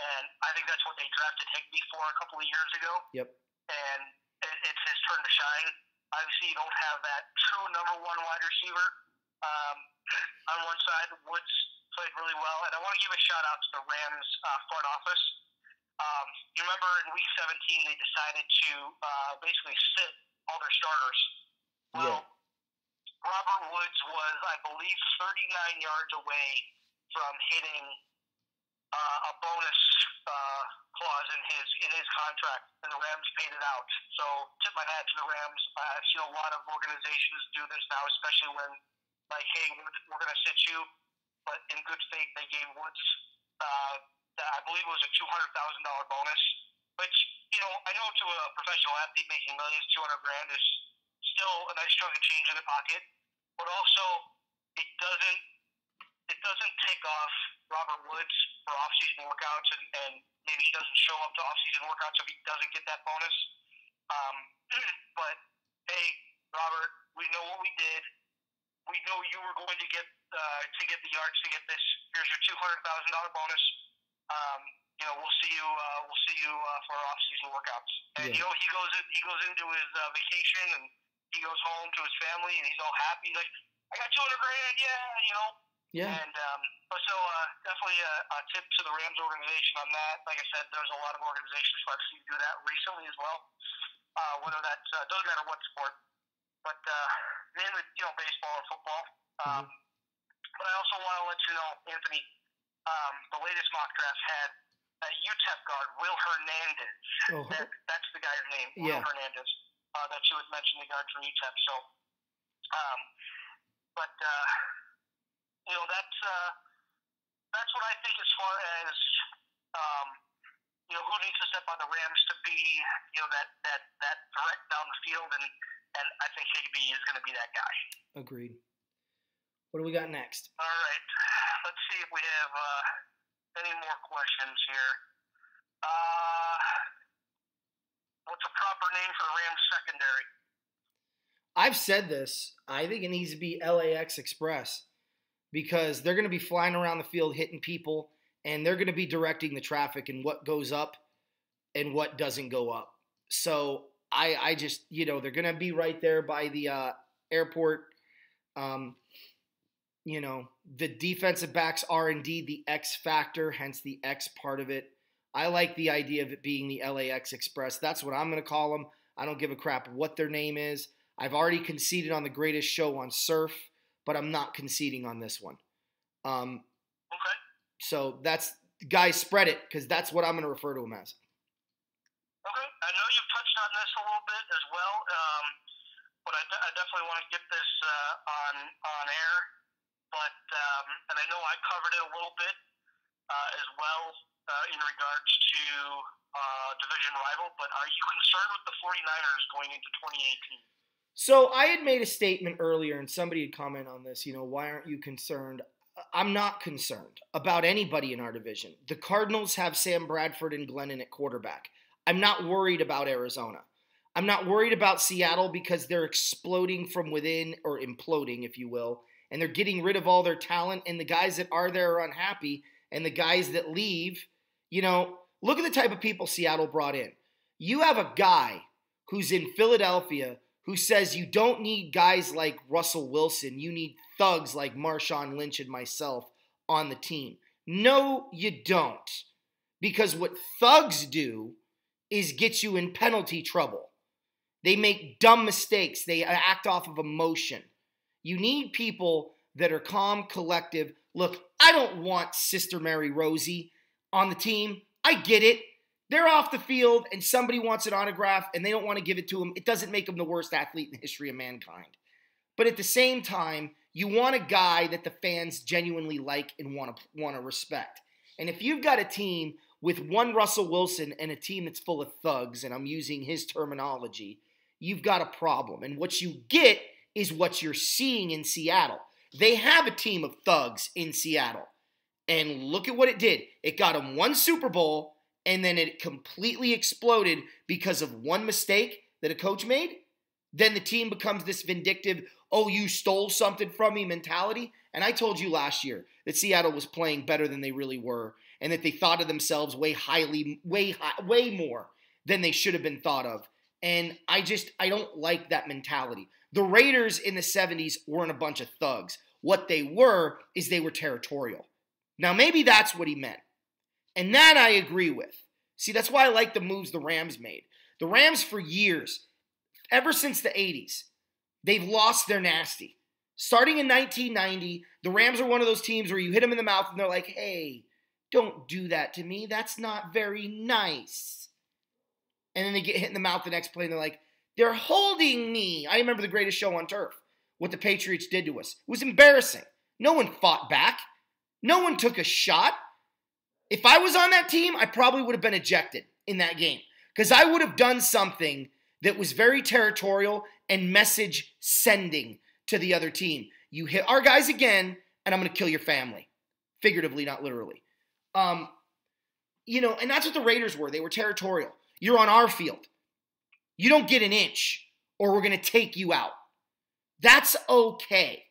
And I think that's what they drafted Higbee for a couple of years ago. Yep. And it's his turn to shine. Obviously, you don't have that true number 1 wide receiver. On one side, Woods played really well. And I want to give a shout-out to the Rams front office. You remember in Week 17, they decided to basically sit all their starters. Well, yeah. Robert Woods was, I believe, 39 yards away from hitting a bonus clause in his contract, and the Rams paid it out. So tip my hat to the Rams. I've seen a lot of organizations do this now, especially when, like, hey, we're going to sit you, but in good faith, they gave Woods, I believe it was a $200,000 bonus, which, I know to a professional athlete making millions, $200,000 is still a nice chunk of change in the pocket, but also it doesn't take off Robert Woods for off-season workouts, and maybe he doesn't show up to off-season workouts if he doesn't get that bonus. But hey, Robert, we know what we did. We know you were going to get the yards to get this. Here's your $200,000 bonus. We'll see you for off-season workouts. And yeah. he goes into his vacation and he goes home to his family and he's all happy. Like, I got $200,000, yeah. Yeah. And so definitely a tip to the Rams organization on that. Like I said, there's a lot of organizations who I've seen do that recently as well. Whether that's doesn't matter what sport, but mainly baseball and football. But I also want to let you know, Anthony, the latest mock draft had UTEP guard Will Hernandez. Oh. That's the guy's name, yeah. Will Hernandez. That you had mentioned, the guard from UTEP. So, that's what I think as far as who needs to step on the Rams to be that threat down the field, and I think Higbee is going to be that guy. Agreed. What do we got next? All right. let's see if we have any more questions here. What's a proper name for the Rams secondary? I've said this. I think it needs to be LAX Express because they're going to be flying around the field hitting people, and they're going to be directing the traffic and what goes up and what doesn't go up. So I just, they're going to be right there by the airport. The defensive backs are indeed the X factor, hence the X part of it. I like the idea of it being the LAX Express. That's what I'm going to call them. I don't give a crap what their name is. I've already conceded on the greatest show on surf, but I'm not conceding on this one. Okay. So that's, guys, spread it, because that's what I'm going to refer to them as. Okay. I know you've touched on this a little bit as well, but I definitely want to get this on air. But and I know I covered it a little bit as well in regards to division rival. But are you concerned with the 49ers going into 2018? So I had made a statement earlier, and somebody had commented on this, why aren't you concerned? I'm not concerned about anybody in our division. The Cardinals have Sam Bradford and Glennon at quarterback. I'm not worried about Arizona. I'm not worried about Seattle because they're exploding from within, or imploding, if you will, and they're getting rid of all their talent, and the guys that are there are unhappy, and the guys that leave, look at the type of people Seattle brought in. You have a guy who's in Philadelphia who says you don't need guys like Russell Wilson. You need thugs like Marshawn Lynch and myself on the team. No, you don't. Because what thugs do is get you in penalty trouble. They make dumb mistakes. They act off of emotion. You need people that are calm, collective. Look, I don't want Sister Mary Rosie on the team. I get it. They're off the field and somebody wants an autograph and they don't want to give it to them. It doesn't make them the worst athlete in the history of mankind. But at the same time, you want a guy that the fans genuinely like and want to respect. And if you've got a team with one Russell Wilson and a team that's full of thugs, and I'm using his terminology, you've got a problem. And what you get is what you're seeing in Seattle. They have a team of thugs in Seattle. And look at what it did. It got them one Super Bowl, and then it completely exploded because of one mistake that a coach made. Then the team becomes this vindictive, oh, you stole something from me mentality. And I told you last year that Seattle was playing better than they really were, and that they thought of themselves way more than they should have been thought of. And I don't like that mentality. The Raiders in the 70s weren't a bunch of thugs. What they were is they were territorial. Now, maybe that's what he meant. And that I agree with. See, that's why I like the moves the Rams made. The Rams for years, ever since the 80s, they've lost their nasty. Starting in 1990, the Rams are one of those teams where you hit them in the mouth and they're like, hey, don't do that to me. That's not very nice. And then they get hit in the mouth the next play and they're like, they're holding me. I remember the greatest show on turf, what the Patriots did to us. It was embarrassing. No one fought back. No one took a shot. If I was on that team, I probably would have been ejected in that game because I would have done something that was very territorial and message sending to the other team. You hit our guys again, and I'm going to kill your family. Figuratively, not literally. And that's what the Raiders were. They were territorial. You're on our field. You don't get an inch, or we're going to take you out. That's okay.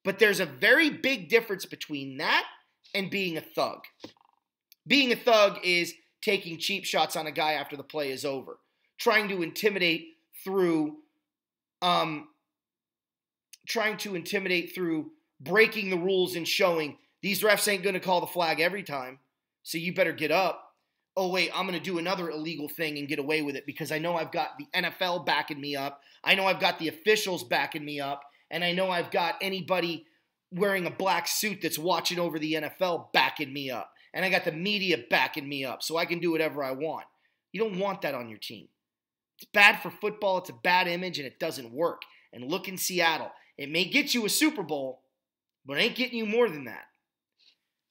But there's a very big difference between that and being a thug. Being a thug is taking cheap shots on a guy after the play is over. Trying to intimidate through breaking the rules and showing these refs ain't going to call the flag every time, so you better get up. Oh, wait, I'm going to do another illegal thing and get away with it because I know I've got the NFL backing me up. I know I've got the officials backing me up. And I know I've got anybody wearing a black suit that's watching over the NFL backing me up. And I got the media backing me up so I can do whatever I want. You don't want that on your team. It's bad for football. It's a bad image, and it doesn't work. And look in Seattle. It may get you a Super Bowl, but it ain't getting you more than that.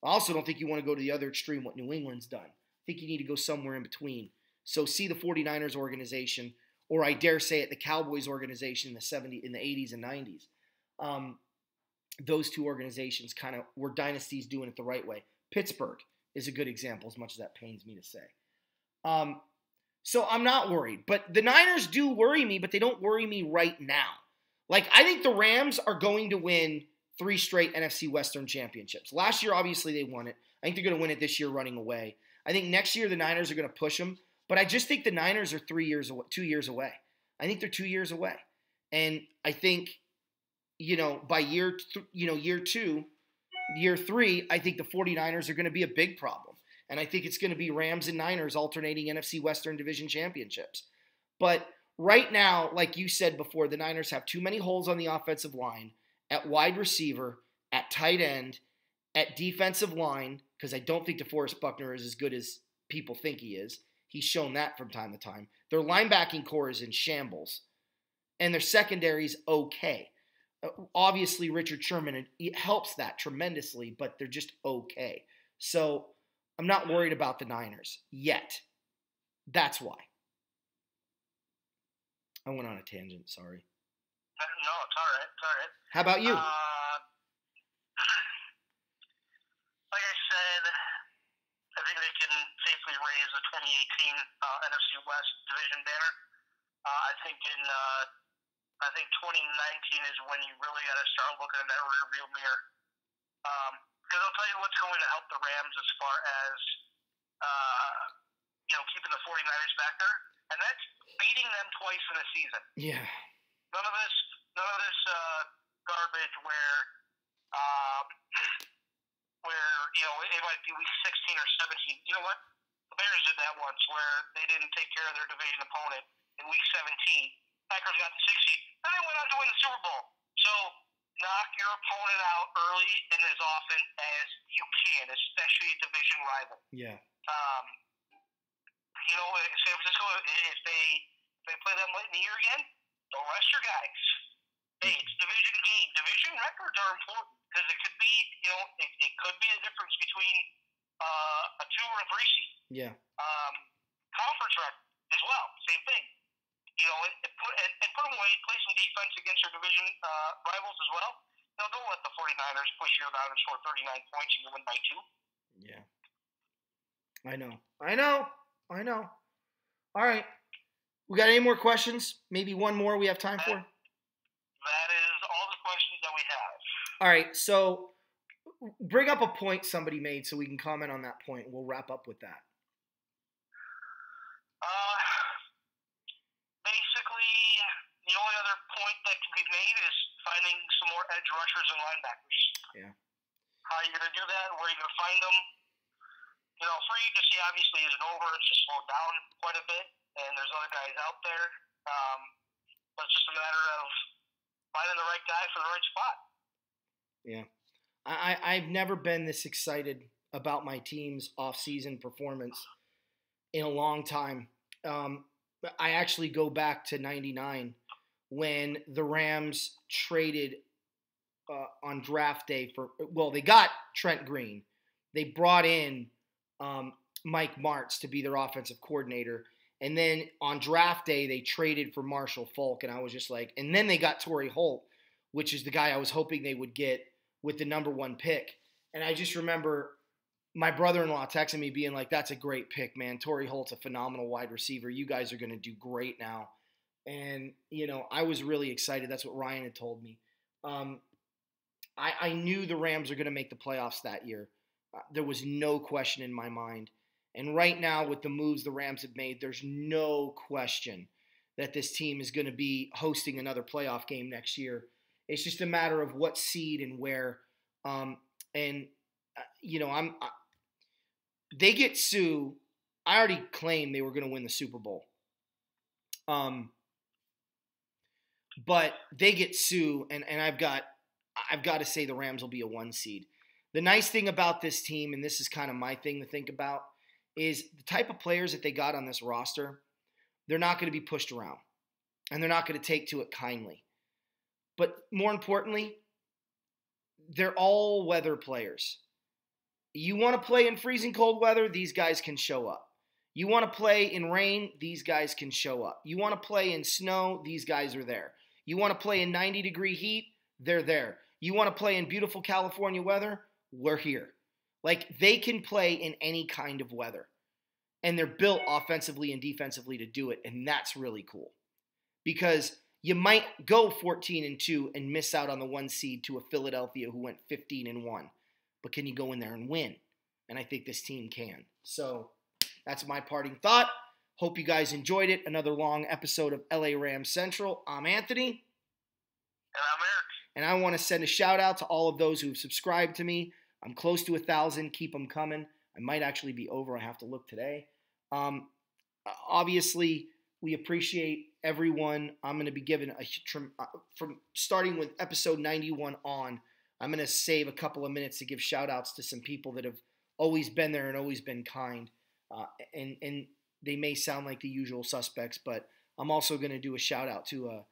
I also don't think you want to go to the other extreme, what New England's done. I think you need to go somewhere in between. So see the 49ers organization, or I dare say it, the Cowboys organization in the 80s and 90s. those two organizations kind of were dynasties doing it the right way. Pittsburgh is a good example, as much as that pains me to say. So I'm not worried. But the Niners do worry me, but they don't worry me right now. Like, I think the Rams are going to win 3 straight NFC Western championships. Last year, obviously, they won it. I think they're going to win it this year running away. I think next year the Niners are going to push them. But I just think the Niners are 2 years away. I think they're 2 years away. And I think, by year 2, year 3, I think the 49ers are going to be a big problem. And I think it's going to be Rams and Niners alternating NFC Western Division championships. But right now, like you said before, the Niners have too many holes on the offensive line, at wide receiver, at tight end, at defensive line, because I don't think DeForest Buckner is as good as people think he is. He's shown that from time to time. Their linebacking core is in shambles, and their secondary is okay. Obviously, Richard Sherman, it helps that tremendously, but they're just okay. So I'm not worried about the Niners yet. That's why. I went on a tangent, sorry. No, it's all right. It's all right. How about you? Like I said, I think they can safely raise the 2018 NFC West division banner. I think 2019 is when you really got to start looking in that rearview mirror. Because I'll tell you what's going to help the Rams as far as keeping the 49ers back there, and that's beating them twice in a season. Yeah. None of this garbage where it might be week 16 or 17. You know what? The Bears did that once where they didn't take care of their division opponent in week 17. Packers got the 6 seed. Then they went on to win the Super Bowl. So knock your opponent out early and as often as you can, especially a division rival. Yeah. San Francisco, if they play them late in the year again, don't rest your guys. Hey, it's division game. Division records are important because it could be, it could be a difference between a 2 or a 3 seed. Yeah. Conference record as well, same thing. Put them away, play some defense against your division rivals as well. Don't let the 49ers push you around and score 39 points and you win by 2. Yeah. I know. All right. We got any more questions? Maybe one more we have time for? That is all the questions that we have. All right. So bring up a point somebody made so we can comment on that point. We'll wrap up with that. Basically, the only other point that can be made is finding some more edge rushers and linebackers. Yeah. How are you going to do that? Where are you going to find them? Free agency obviously isn't over. It's just slowed down quite a bit, and there's other guys out there. But it's just a matter of finding the right guy for the right spot. Yeah. I've never been this excited about my team's off-season performance in a long time. I actually go back to 99 when the Rams traded on draft day they got Trent Green. They brought in Mike Martz to be their offensive coordinator. And then on draft day, they traded for Marshall Faulk. And I was just like, and then they got Torrey Holt, which is the guy I was hoping they would get with the number 1 pick. And I just remember my brother-in-law texting me being like, that's a great pick, man. Torrey Holt's a phenomenal wide receiver. You guys are going to do great now. And, I was really excited. That's what Ryan had told me. I knew the Rams are going to make the playoffs that year. There was no question in my mind. And right now, with the moves the Rams have made, there's no question that this team is going to be hosting another playoff game next year. It's just a matter of what seed and where. They get Sue. I already claimed they were going to win the Super Bowl. But they get Sue, and I've got to say the Rams will be a 1 seed. The nice thing about this team, and this is kind of my thing to think about, is the type of players that they got on this roster, they're not going to be pushed around. And they're not going to take to it kindly. But more importantly, they're all weather players. You want to play in freezing cold weather, these guys can show up. You want to play in rain, these guys can show up. You want to play in snow, these guys are there. You want to play in 90-degree heat, they're there. You want to play in beautiful California weather? We're here. Like, they can play in any kind of weather. And they're built offensively and defensively to do it, and that's really cool. Because you might go 14-2 and miss out on the 1 seed to a Philadelphia who went 15-1. But can you go in there and win? And I think this team can. So that's my parting thought. Hope you guys enjoyed it. Another long episode of LA Rams Central. I'm Anthony. And I'm Eric. And I want to send a shout out to all of those who have subscribed to me. I'm close to 1,000. Keep them coming. I might actually be over. I have to look today. Obviously, we appreciate everyone. I'm going to be given from starting with episode 91 on. I'm going to save a couple of minutes to give shout outs to some people that have always been there and always been kind. And they may sound like the usual suspects, but I'm also going to do a shout out to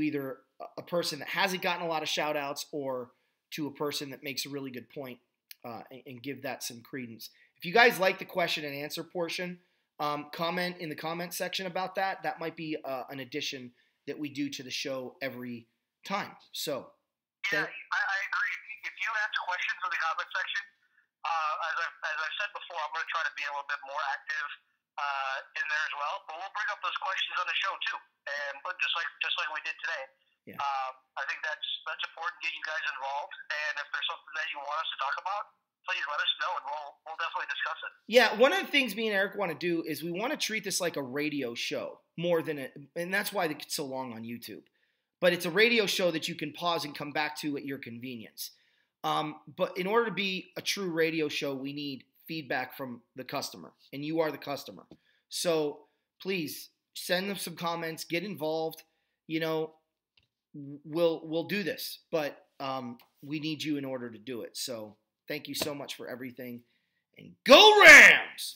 either a person that hasn't gotten a lot of shout outs or to a person that makes a really good point, and give that some credence. If you guys like the question and answer portion, comment in the comment section about that. That might be an addition that we do to the show every time. So, yeah, I agree. If you ask questions in the comment section, as I've said before, I'm going to try to be a little bit more active in there as well. But we'll bring up those questions on the show too, and just like we did today. Yeah. I think that's important. Get you guys involved, and if there's something that you want us to talk about, please let us know, and we'll definitely discuss it. Yeah, one of the things me and Eric want to do is we want to treat this like a radio show more than and that's why it's so long on YouTube. But it's a radio show that you can pause and come back to at your convenience. But in order to be a true radio show, we need feedback from the customer, and you are the customer. So please send them some comments, get involved. You know, we'll do this, but we need you in order to do it. So thank you so much for everything, and go Rams!